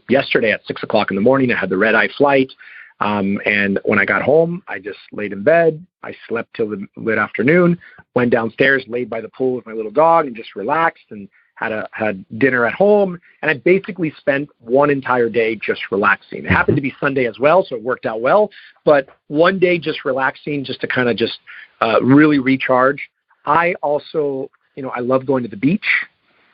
yesterday at 6 o'clock in the morning. I had the red-eye flight. And when I got home, I just laid in bed. I slept till the late afternoon, went downstairs, laid by the pool with my little dog and just relaxed, and had dinner at home. And I basically spent one entire day just relaxing. It happened to be Sunday as well, so it worked out well. But one day just relaxing, just to kind of just really recharge. I also, I love going to the beach.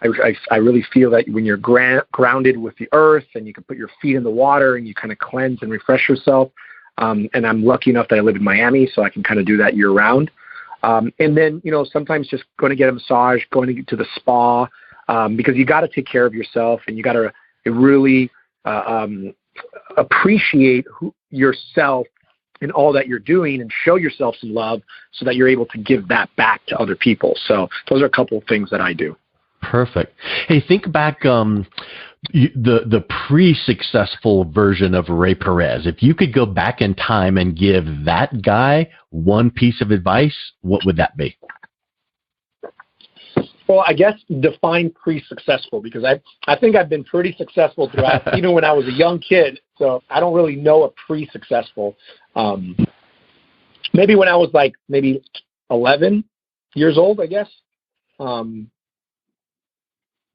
I really feel that when you're grounded with the earth and you can put your feet in the water and you kind of cleanse and refresh yourself. And I'm lucky enough that I live in Miami, so I can kind of do that year round. And then, sometimes just going to get a massage, going to the spa, because you got to take care of yourself, and you got to really appreciate yourself and all that you're doing, and show yourself some love so that you're able to give that back to other people. So those are a couple of things that I do. Perfect. Hey, think back the pre-successful version of Rey Perez. If you could go back in time and give that guy one piece of advice, what would that be? Well, I guess define pre-successful, because I think I've been pretty successful throughout, even when I was a young kid. So I don't really know a pre-successful. Maybe when I was like maybe 11 years old, I guess.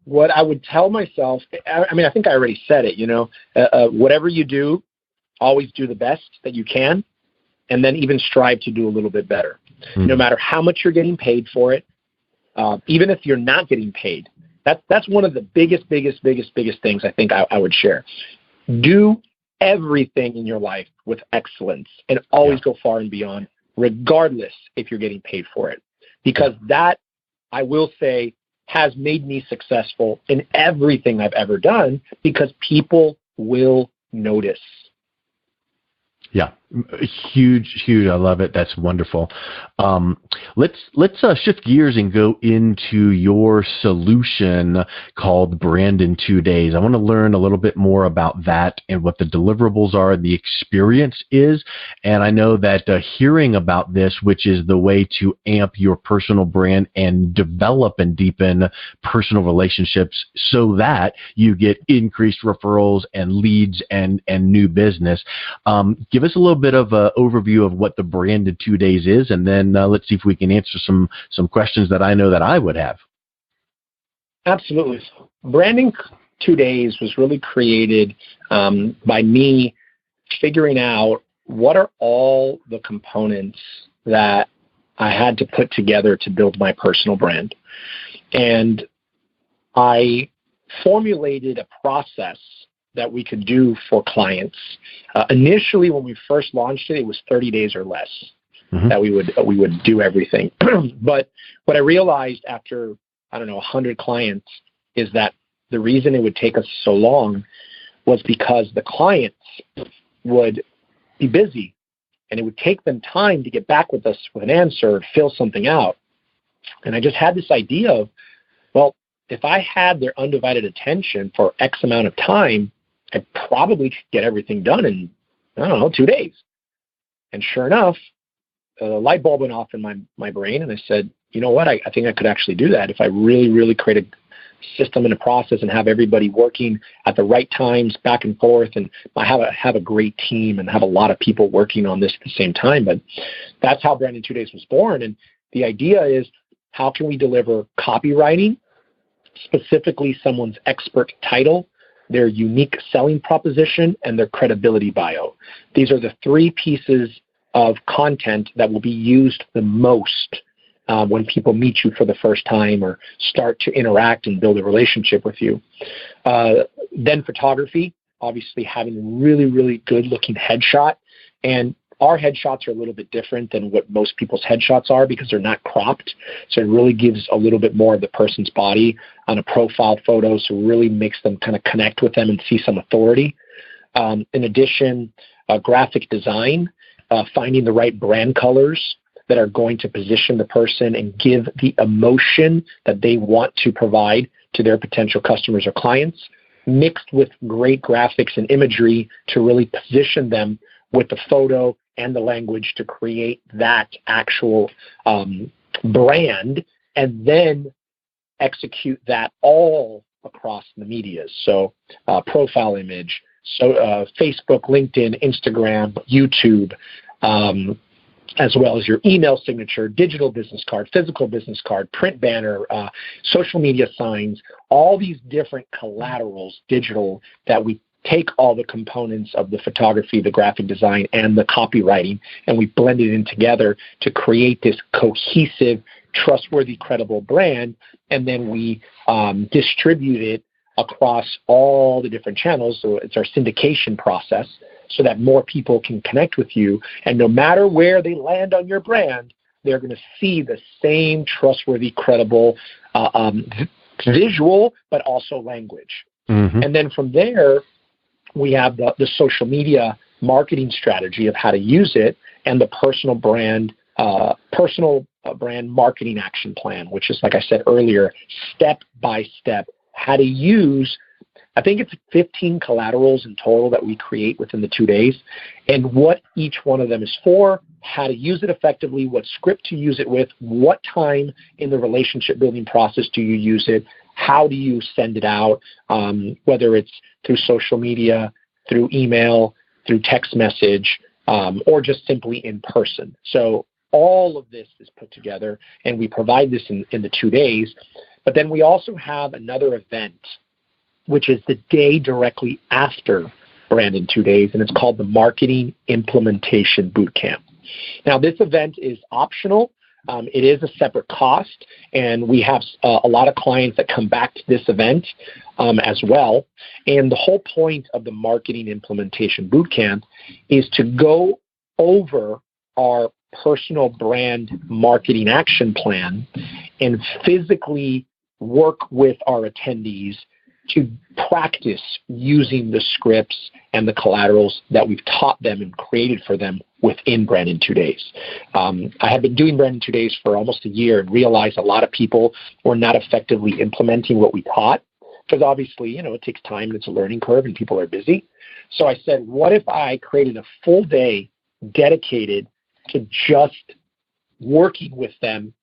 What I would tell myself, I mean, I think I already said it, whatever you do, always do the best that you can, and then even strive to do a little bit better. Mm-hmm. No matter how much you're getting paid for it, even if you're not getting paid. That's one of the biggest things I think I would share. Do everything in your life with excellence and always go far and beyond, regardless if you're getting paid for it. Because that, I will say, has made me successful in everything I've ever done, because people will notice. Yeah, huge. I love it. That's wonderful. Let's shift gears and go into your solution called Brand in 2 Days. I want to learn a little bit more about that and what the deliverables are, the experience is. And I know that hearing about this, which is the way to amp your personal brand and develop and deepen personal relationships so that you get increased referrals and leads and new business. Give us a little bit of an overview of what the Brand in 2 Days is, and then let's see if we can answer some questions that I know that I would have. Absolutely. Branding 2 Days was really created by me figuring out what are all the components that I had to put together to build my personal brand. And I formulated a process that we could do for clients. Initially, when we first launched it, it was 30 days or less that we would do everything. But what I realized after, 100 clients is that the reason it would take us so long was because the clients would be busy, and it would take them time to get back with us with an answer or fill something out. And I just had this idea of, well, if I had their undivided attention for X amount of time, I probably could get everything done in, 2 days. And sure enough, the light bulb went off in my brain, and I said, you know what, I think I could actually do that if I really create a system and a process and have everybody working at the right times back and forth, and I have a great team and have a lot of people working on this at the same time. But that's how Brand in 2 Days was born. And the idea is, how can we deliver copywriting, specifically someone's expert title, their unique selling proposition, and their credibility bio. These are the 3 pieces of content that will be used the most when people meet you for the first time or start to interact and build a relationship with you. Then photography, obviously having a really good looking headshot. And our headshots are a little bit different than what most people's headshots are because they're not cropped. So it really gives a little bit more of the person's body on a profile photo, so it really makes them kind of connect with them and see some authority. In addition, graphic design, finding the right brand colors that are going to position the person and give the emotion that they want to provide to their potential customers or clients, mixed with great graphics and imagery to really position them with the photo and the language to create that actual brand, and then execute that all across the medias. So profile image, so Facebook, LinkedIn, Instagram, YouTube, as well as your email signature, digital business card, physical business card, print banner, social media signs, all these different collaterals, digital, that we take all the components of the photography, the graphic design, and the copywriting, and we blend it in together to create this cohesive, trustworthy, credible brand, and then we distribute it across all the different channels. So it's our syndication process so that more people can connect with you, and no matter where they land on your brand, they're going to see the same trustworthy, credible visual, but also language. And then from there, we have the social media marketing strategy of how to use it, and the personal brand, personal a brand marketing action plan, which is, like I said earlier, step by step, how to use, I think it's 15 collaterals in total that we create within the 2 days, and what each one of them is for, how to use it effectively, what script to use it with, what time in the relationship building process do you use it, how do you send it out, whether it's through social media, through email, through text message, or just simply in person. So all of this is put together, and we provide this in the 2 days. But then we also have another event, which is the day directly after Brand in 2 days, and it's called the Marketing Implementation Bootcamp. Now, this event is optional. It is a separate cost, and we have a lot of clients that come back to this event as well. And the whole point of the Marketing Implementation Bootcamp is to go over our personal brand marketing action plan and physically work with our attendees to practice using the scripts and the collaterals that we've taught them and created for them within Brand in 2 days. I have been doing Brand in 2 days for almost a year and realized a lot of people were not effectively implementing what we taught, because obviously, it takes time and it's a learning curve and people are busy. So I said, what if I created a full day dedicated to just working with them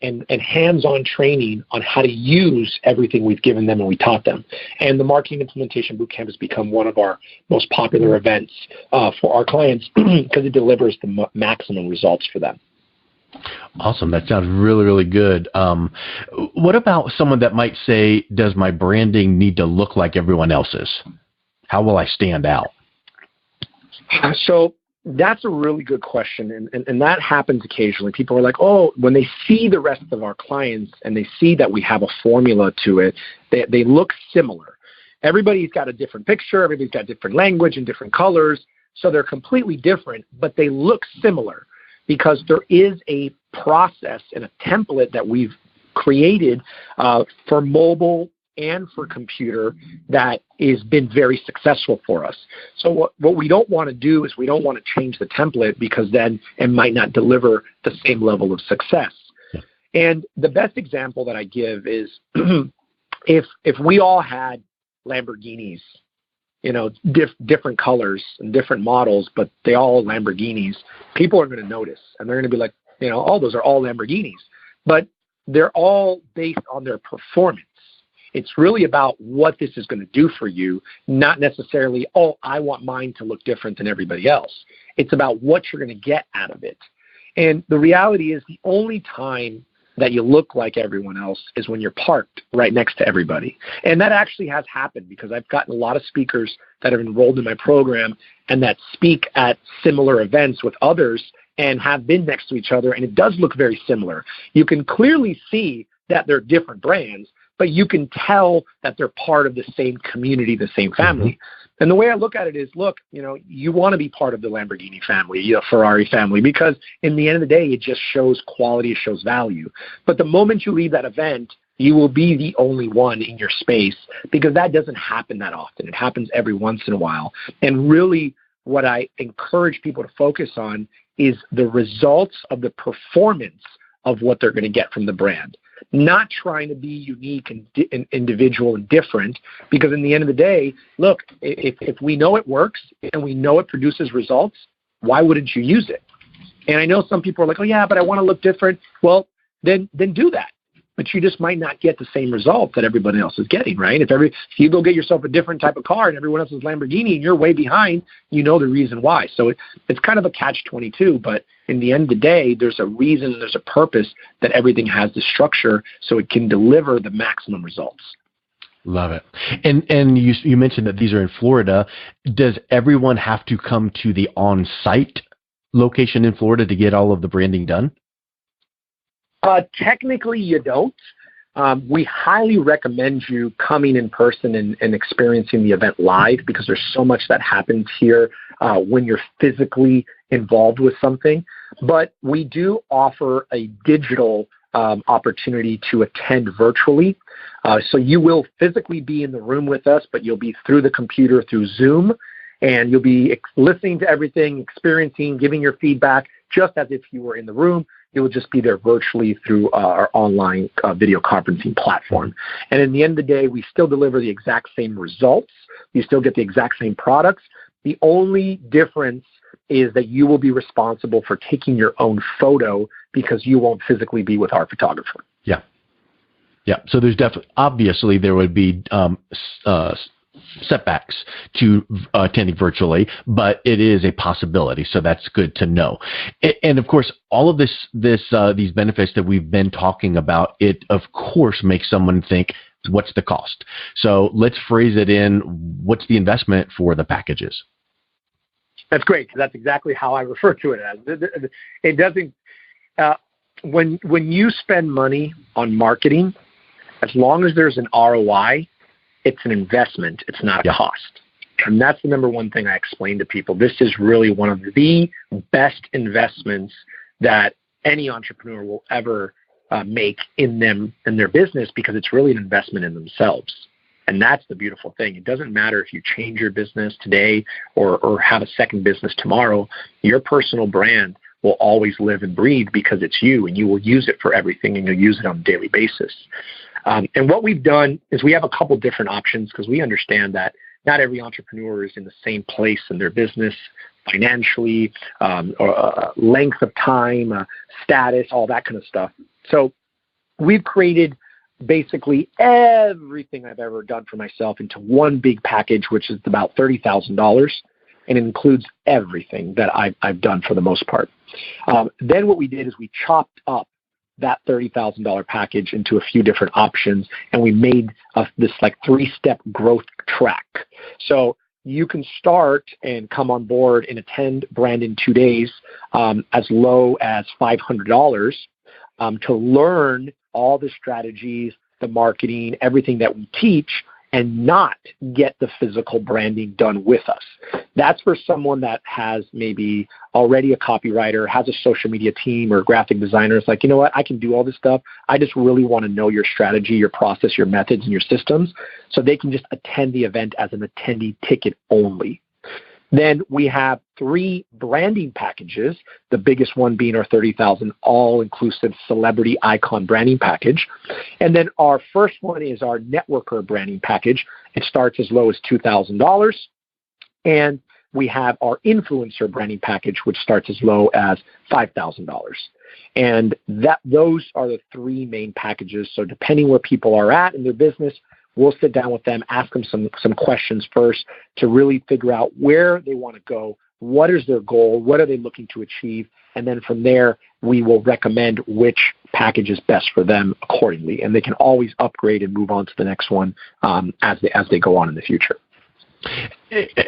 and hands-on training on how to use everything we've given them and we taught them. And the Marketing Implementation Bootcamp has become one of our most popular events for our clients because it delivers the maximum results for them. Awesome. That sounds really, really good. What about someone that might say, does my branding need to look like everyone else's? How will I stand out? So that's a really good question, and that happens occasionally. People are like, oh, when they see the rest of our clients and they see that we have a formula to it, they look similar. Everybody's got a different picture, everybody's got different language and different colors, so they're completely different, but they look similar because there is a process and a template that we've created for mobile and for computer that has been very successful for us. So what we don't want to do is we don't want to change the template, because then it might not deliver the same level of success. Yeah. And the best example that I give is if we all had Lamborghinis, different colors and different models, but they all Lamborghinis, people are going to notice, and they're going to be like, oh, those are all Lamborghinis. But they're all based on their performance. It's really about what this is going to do for you, not necessarily, oh, I want mine to look different than everybody else. It's about what you're going to get out of it. And the reality is the only time that you look like everyone else is when you're parked right next to everybody. And that actually has happened, because I've gotten a lot of speakers that have enrolled in my program and that speak at similar events with others and have been next to each other, and it does look very similar. You can clearly see that they're different brands, but you can tell that they're part of the same community, the same family. Mm-hmm. And the way I look at it is, look, you want to be part of the Lamborghini family, Ferrari family, because in the end of the day, it just shows quality, it shows value. But the moment you leave that event, you will be the only one in your space, because that doesn't happen that often. It happens every once in a while. And really what I encourage people to focus on is the results of the performance of what they're going to get from the brand. Not trying to be unique and individual and different, because in the end of the day, look, if we know it works and we know it produces results, why wouldn't you use it? And I know some people are like, oh yeah, but I want to look different. Well, then do that. But you just might not get the same result that everybody else is getting, right? If you go get yourself a different type of car and everyone else is Lamborghini and you're way behind, you know the reason why. So it's kind of a catch-22, but in the end of the day, there's a reason, there's a purpose that everything has the structure so it can deliver the maximum results. Love it. And you mentioned that these are in Florida. Does everyone have to come to the on-site location in Florida to get all of the branding done? Technically, you don't. We highly recommend you coming in person and experiencing the event live, because there's so much that happens here when you're physically involved with something. But we do offer a digital opportunity to attend virtually. So you will physically be in the room with us, but you'll be through the computer, through Zoom, and you'll be listening to everything, experiencing, giving your feedback, just as if you were in the room. It will just be there virtually through our online video conferencing platform. And in the end of the day, we still deliver the exact same results. You still get the exact same products. The only difference is that you will be responsible for taking your own photo because you won't physically be with our photographer. Yeah. Yeah. So there's obviously there would be setbacks to attending virtually, but it is a possibility. So that's good to know. And of course, all of these benefits that we've been talking about, it of course makes someone think, what's the cost? So let's phrase it in, what's the investment for the packages? That's great. That's exactly how I refer to it as. It doesn't, when you spend money on marketing, as long as there's an ROI, it's an investment. It's not a cost. And that's the number one thing I explain to people. This is really one of the best investments that any entrepreneur will ever make in their business, because it's really an investment in themselves. And that's the beautiful thing. It doesn't matter if you change your business today or have a second business tomorrow. Your personal brand will always live and breathe because it's you, and you will use it for everything, and you'll use it on a daily basis. And what we've done is we have a couple different options, because we understand that not every entrepreneur is in the same place in their business financially, or length of time, status, all that kind of stuff. So we've created basically everything I've ever done for myself into one big package, which is about $30,000, and it includes everything that I've done for the most part. Then what we did is we chopped up that $30,000 package into a few different options, and we made this like 3-step growth track. So you can start and come on board and attend Brand in 2 days as low as $500 to learn all the strategies, the marketing, everything that we teach, and not get the physical branding done with us. That's for someone that has maybe already a copywriter, has a social media team or graphic designer. It's like, you know what, I can do all this stuff. I just really want to know your strategy, your process, your methods, and your systems, so they can just attend the event as an attendee ticket only. Then we have 3 branding packages, the biggest one being our $30,000 all-inclusive celebrity icon branding package. And then our first one is our networker branding package. It starts as low as $2,000. And we have our influencer branding package, which starts as low as $5,000. And those are the 3 main packages. So depending where people are at in their business, we'll sit down with them, ask them some questions first to really figure out where they want to go, what is their goal, what are they looking to achieve, and then from there, we will recommend which package is best for them accordingly. And they can always upgrade and move on to the next one as they go on in the future.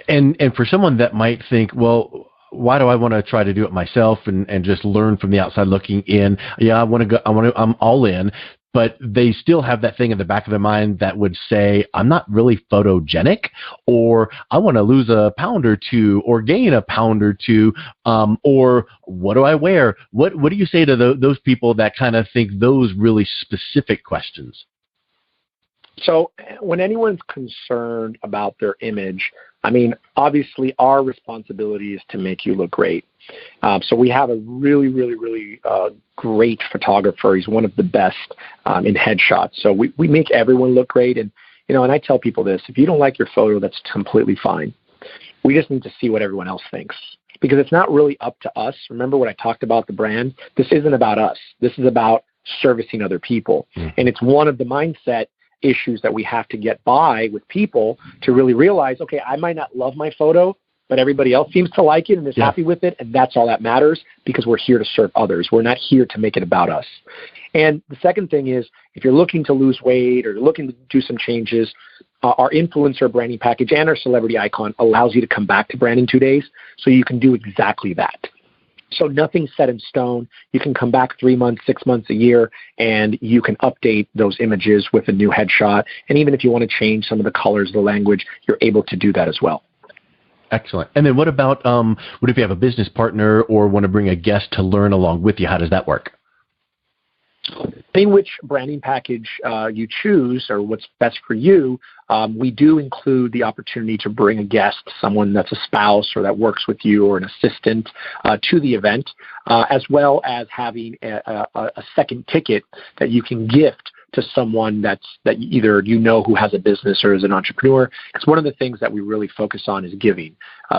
And for someone that might think, well, why do I want to try to do it myself and just learn from the outside looking in? Yeah, I'm all in. But they still have that thing in the back of their mind that would say, I'm not really photogenic, or I want to lose a pound or 2 or gain a pound or 2, or what do I wear? What do you say to those people that kind of think those really specific questions? So when anyone's concerned about their image, I mean, obviously our responsibility is to make you look great. So we have a really, really, really great photographer. He's one of the best in headshots. So we make everyone look great. And, and I tell people this, if you don't like your photo, that's completely fine. We just need to see what everyone else thinks, because it's not really up to us. Remember what I talked about the brand? This isn't about us. This is about servicing other people. And it's one of the mindset issues that we have to get by with people to really realize, okay, I might not love my photo, but everybody else seems to like it and is happy with it, and that's all that matters, because we're here to serve others. We're not here to make it about us. And the second thing is, if you're looking to lose weight or you're looking to do some changes, our influencer branding package and our celebrity icon allows you to come back to Brand in 2 days, so you can do exactly that. So nothing's set in stone. You can come back 3 months, 6 months, a year, and you can update those images with a new headshot. And even if you want to change some of the colors, the language, you're able to do that as well. Excellent. And then what about, what if you have a business partner or want to bring a guest to learn along with you? How does that work? In which branding package you choose or what's best for you, we do include the opportunity to bring a guest, someone that's a spouse or that works with you or an assistant to the event, as well as having a second ticket that you can gift to someone that either who has a business or is an entrepreneur. Because one of the things that we really focus on is giving,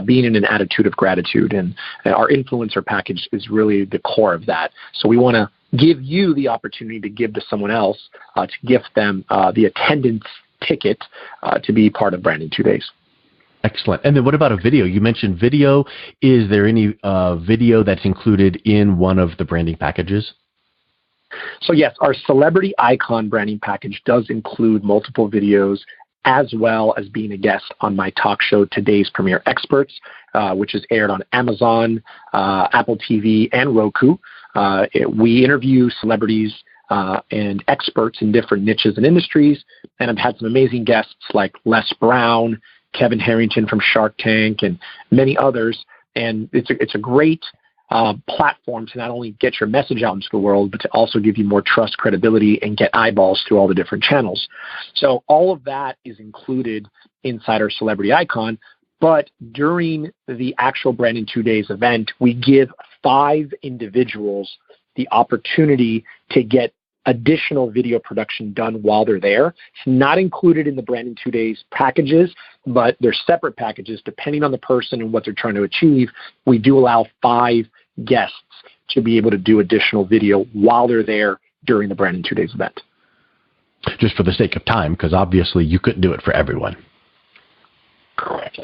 being in an attitude of gratitude. And our influencer package is really the core of that. So we want to give you the opportunity to give to someone else, to gift them the attendance ticket to be part of Branding 2 Days. Excellent. And then what about a video? You mentioned video. Is there any video that's included in one of the branding packages? So yes, our celebrity icon branding package does include multiple videos, as well as being a guest on my talk show, Today's Premier Experts, which is aired on Amazon, Apple TV, and Roku. We interview celebrities and experts in different niches and industries, and I've had some amazing guests like Les Brown, Kevin Harrington from Shark Tank, and many others. And it's a great platform to not only get your message out into the world, but to also give you more trust, credibility, and get eyeballs to all the different channels. So all of that is included inside our celebrity icon. But during the actual Branding 2 Days event, we give 5 individuals the opportunity to get additional video production done while they're there. It's not included in the Branding 2 Days packages, but they're separate packages depending on the person and what they're trying to achieve. We do allow 5 guests to be able to do additional video while they're there during the Branding 2 Days event. Just for the sake of time, because obviously you couldn't do it for everyone. Correct.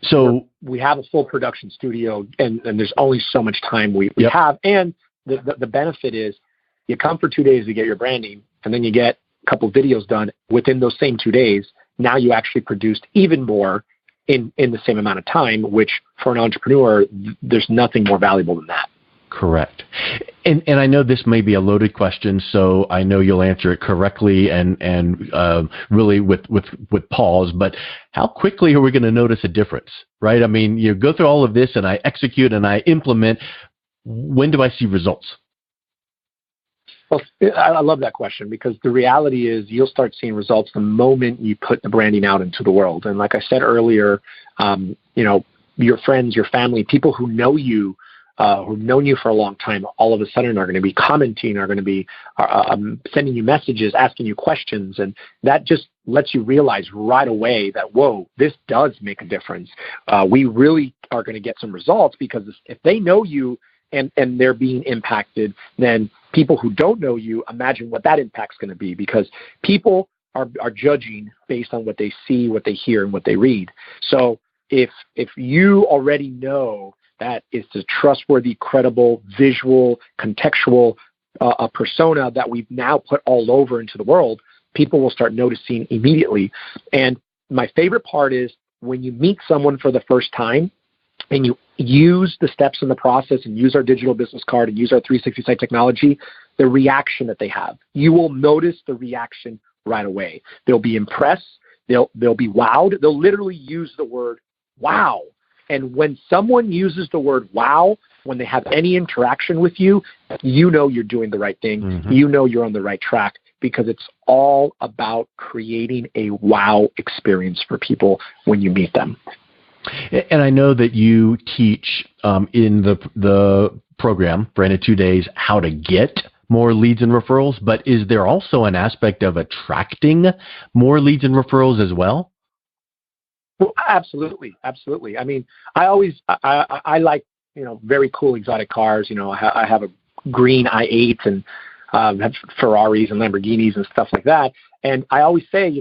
So we have a full production studio, and there's only so much time we have. And the benefit is you come for 2 days to get your branding, and then you get a couple videos done within those same 2 days. Now you actually produced even more in the same amount of time, which for an entrepreneur, there's nothing more valuable than that. Correct. And I know this may be a loaded question, so I know you'll answer it correctly and really with pause, but how quickly are we going to notice a difference, right? I mean, you go through all of this and I execute and I implement. When do I see results? Well, I love that question, because the reality is you'll start seeing results the moment you put the branding out into the world. And like I said earlier, your friends, your family, people who know you, who've known you for a long time, all of a sudden are going to be commenting, are going to be sending you messages, asking you questions. And that just lets you realize right away that, whoa, this does make a difference. We really are going to get some results, because if they know you and they're being impacted, then people who don't know you, imagine what that impact's going to be, because people are judging based on what they see, what they hear, and what they read. So if you already know that it's a trustworthy, credible, visual, contextual persona that we've now put all over into the world, people will start noticing immediately. And my favorite part is when you meet someone for the first time and you use the steps in the process and use our digital business card and use our 360 site technology, the reaction that they have, you will notice the reaction right away. They'll be impressed. They'll be wowed. They'll literally use the word wow. And when someone uses the word wow, when they have any interaction with you, you know you're doing the right thing. Mm-hmm. You know you're on the right track, because it's all about creating a wow experience for people when you meet them. And I know that you teach in the program, Branded 2 Days, how to get more leads and referrals, but is there also an aspect of attracting more leads and referrals as well? Well, absolutely. Absolutely. I mean, I like, very cool exotic cars. I have a green i8 and have Ferraris and Lamborghinis and stuff like that. And I always say,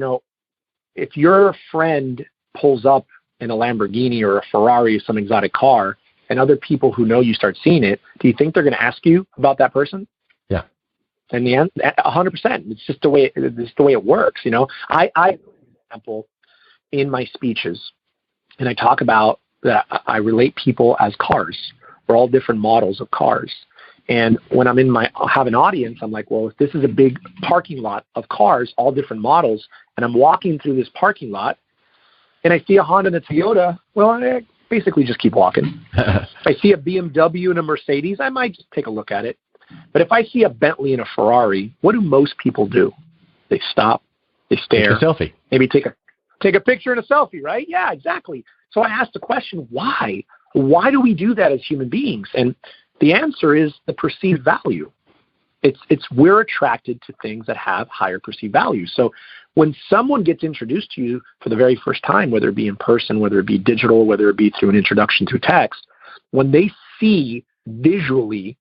if your friend pulls up in a Lamborghini or a Ferrari, some exotic car, and other people who know you start seeing it, do you think they're going to ask you about that person? Yeah. In the end, 100%. It's just the way it works. I for example, in my speeches, and I talk about that I relate people as cars. We're all different models of cars. And when I have an audience, I'm like, well, if this is a big parking lot of cars, all different models, and I'm walking through this parking lot and I see a Honda and a Toyota, well, I basically just keep walking. If I see a BMW and a Mercedes, I might just take a look at it. But if I see a Bentley and a Ferrari, what do most people do? They stop, they stare, take a selfie, maybe take a picture and a selfie, right? Yeah, exactly. So I asked the question, why? Why do we do that as human beings? And the answer is the perceived value. It's we're attracted to things that have higher perceived value. So when someone gets introduced to you for the very first time, whether it be in person, whether it be digital, whether it be through an introduction through text, when they see visually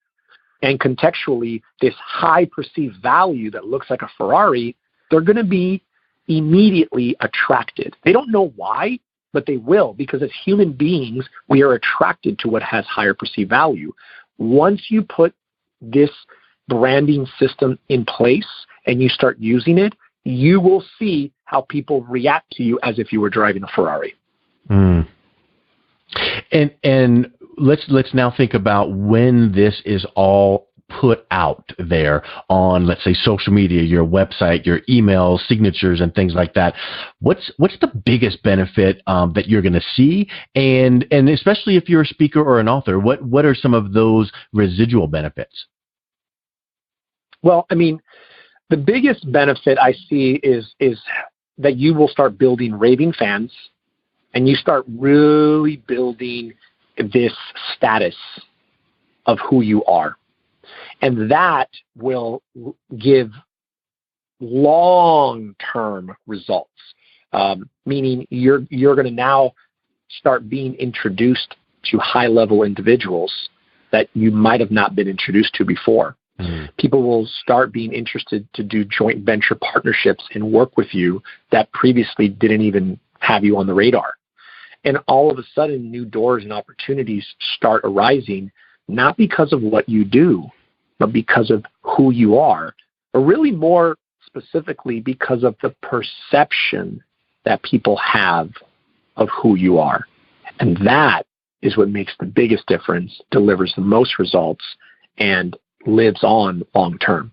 and contextually this high perceived value that looks like a Ferrari, they're going to be immediately attracted. They don't know why, but they will, because as human beings, we are attracted to what has higher perceived value. Once you put this branding system in place and you start using it, you will see how people react to you as if you were driving a Ferrari. Mm. And let's now think about when this is all put out there on, let's say, social media, your website, your email signatures, and things like that. What's the biggest benefit that you're going to see, and especially if you're a speaker or an author, what are some of those residual benefits? Well, I mean, the biggest benefit I see is that you will start building raving fans, and you start really building this status of who you are. And that will give long-term results, meaning you're going to now start being introduced to high-level individuals that you might have not been introduced to before. Mm-hmm. People will start being interested to do joint venture partnerships and work with you that previously didn't even have you on the radar. And all of a sudden, new doors and opportunities start arising, not because of what you do, but because of who you are, or really more specifically because of the perception that people have of who you are. And that is what makes the biggest difference, delivers the most results, and lives on long term.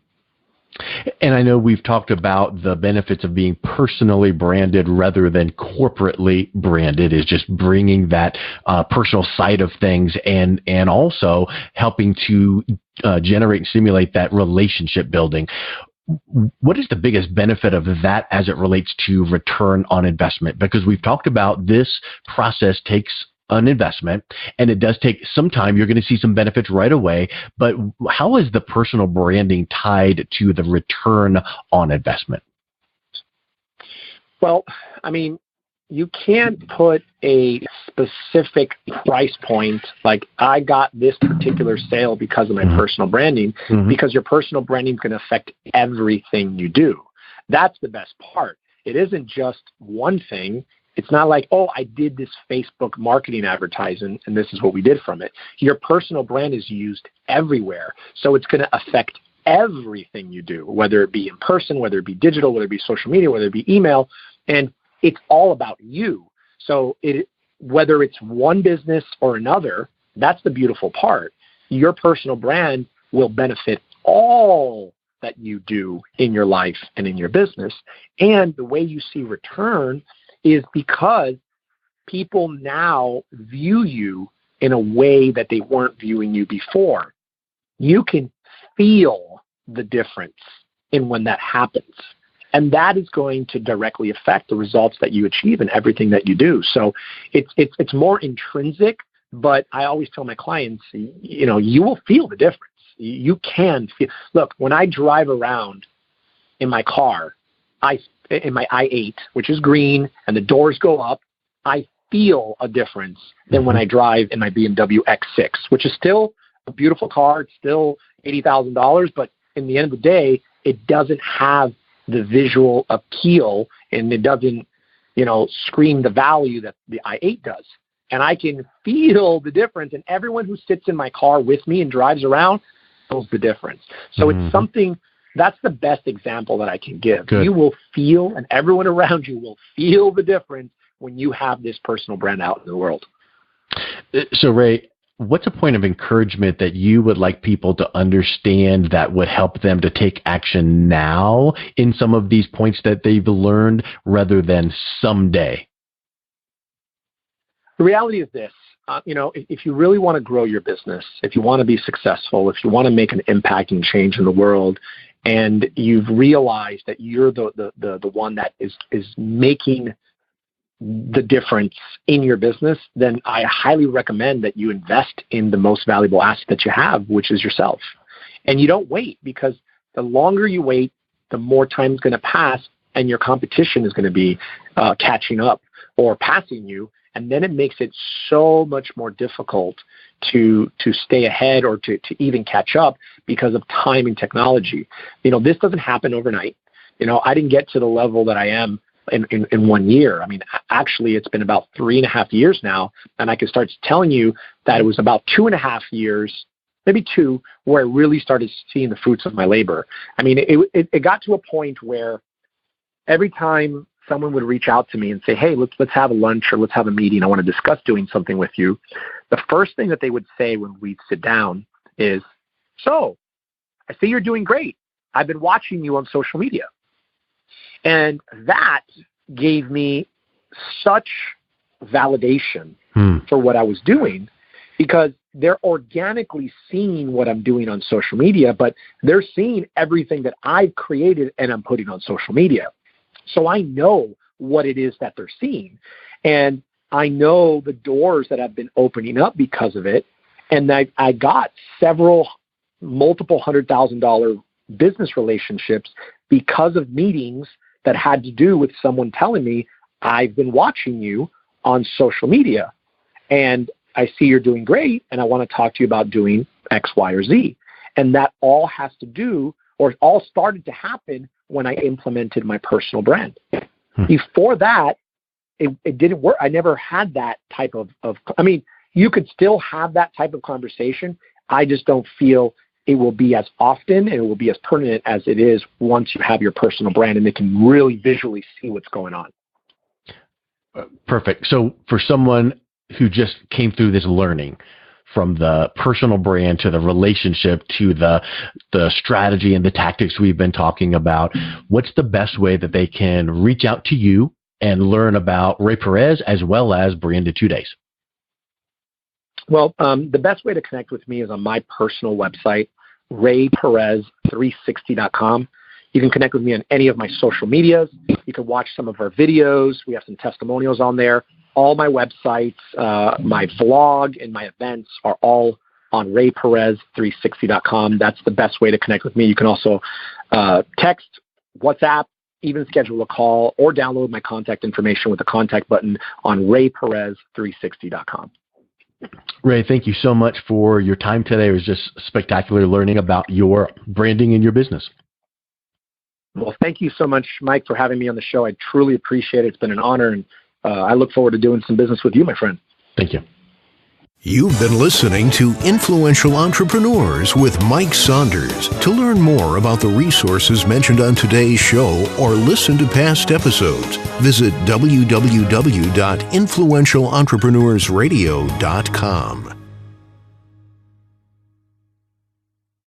And I know we've talked about the benefits of being personally branded rather than corporately branded, is just bringing that personal side of things and also helping to generate and stimulate that relationship building. What is the biggest benefit of that as it relates to return on investment? Because we've talked about this process takes an investment, and it does take some time. You're going to see some benefits right away, but how is the personal branding tied to the return on investment? Well, I mean, you can't put a specific price point, like I got this particular sale because of my personal branding, because your personal branding can affect everything you do. That's the best part. It isn't just one thing. It's not like, oh, I did this Facebook marketing advertising and this is what we did from it. Your personal brand is used everywhere. So it's going to affect everything you do, whether it be in person, whether it be digital, whether it be social media, whether it be email. And it's all about you. So whether it's one business or another, that's the beautiful part. Your personal brand will benefit all that you do in your life and in your business. And the way you see return is because people now view you in a way that they weren't viewing you before. You can feel the difference in when that happens. And that is going to directly affect the results that you achieve in everything that you do. So it's more intrinsic, but I always tell my clients, you will feel the difference. You can feel. Look, when I drive around in my car, in my i8, which is green, and the doors go up, I feel a difference than when I drive in my BMW X6, which is still a beautiful car. It's still $80,000, but in the end of the day, it doesn't have the visual appeal, and it doesn't, scream the value that the i8 does. And I can feel the difference, and everyone who sits in my car with me and drives around feels the difference. So it's something. That's the best example that I can give. Good. You will feel, and everyone around you will feel the difference when you have this personal brand out in the world. So, Ray, what's a point of encouragement that you would like people to understand that would help them to take action now in some of these points that they've learned rather than someday? The reality is this. If you really want to grow your business, if you want to be successful, if you want to make an impact and change in the world, and you've realized that you're the one that is making the difference in your business, then I highly recommend that you invest in the most valuable asset that you have, which is yourself. And you don't wait, because the longer you wait, the more time is going to pass, and your competition is going to be catching up or passing you. And then it makes it so much more difficult to stay ahead or to even catch up because of time and technology. This doesn't happen overnight. I didn't get to the level that I am in 1 year. I mean, actually, it's been about 3.5 years now. And I can start telling you that it was about 2.5 years, maybe 2, where I really started seeing the fruits of my labor. I mean, it got to a point where every time someone would reach out to me and say, hey, let's have a lunch or let's have a meeting, I want to discuss doing something with you, the first thing that they would say when we'd sit down is, so, I see you're doing great. I've been watching you on social media. And that gave me such validation for what I was doing, because they're organically seeing what I'm doing on social media, but they're seeing everything that I've created and I'm putting on social media. So I know what it is that they're seeing, and I know the doors that have been opening up because of it. And I got multiple $100,000 business relationships because of meetings that had to do with someone telling me, I've been watching you on social media and I see you're doing great, and I want to talk to you about doing X, Y, or Z. And that all has to do, or all started to happen when I implemented my personal brand. Before that, it didn't work. I never had that type of, I mean, you could still have that type of conversation. I just don't feel it will be as often and it will be as permanent as it is once you have your personal brand and they can really visually see what's going on. Perfect. So for someone who just came through this learning, from the personal brand to the relationship to the strategy and the tactics we've been talking about, what's the best way that they can reach out to you and learn about Rey Perez as well as Branded 2 Days? Well, the best way to connect with me is on my personal website, rayperez360.com. You can connect with me on any of my social medias. You can watch some of our videos. We have some testimonials on there. All my websites, my vlog, and my events are all on rayperez360.com. That's the best way to connect with me. You can also text, WhatsApp, even schedule a call, or download my contact information with the contact button on rayperez360.com. Rey, thank you so much for your time today. It was just spectacular learning about your branding and your business. Well, thank you so much, Mike, for having me on the show. I truly appreciate it. It's been an honor, and I look forward to doing some business with you, my friend. Thank you. You've been listening to Influential Entrepreneurs with Mike Saunders. To learn more about the resources mentioned on today's show or listen to past episodes, visit www.influentialentrepreneursradio.com.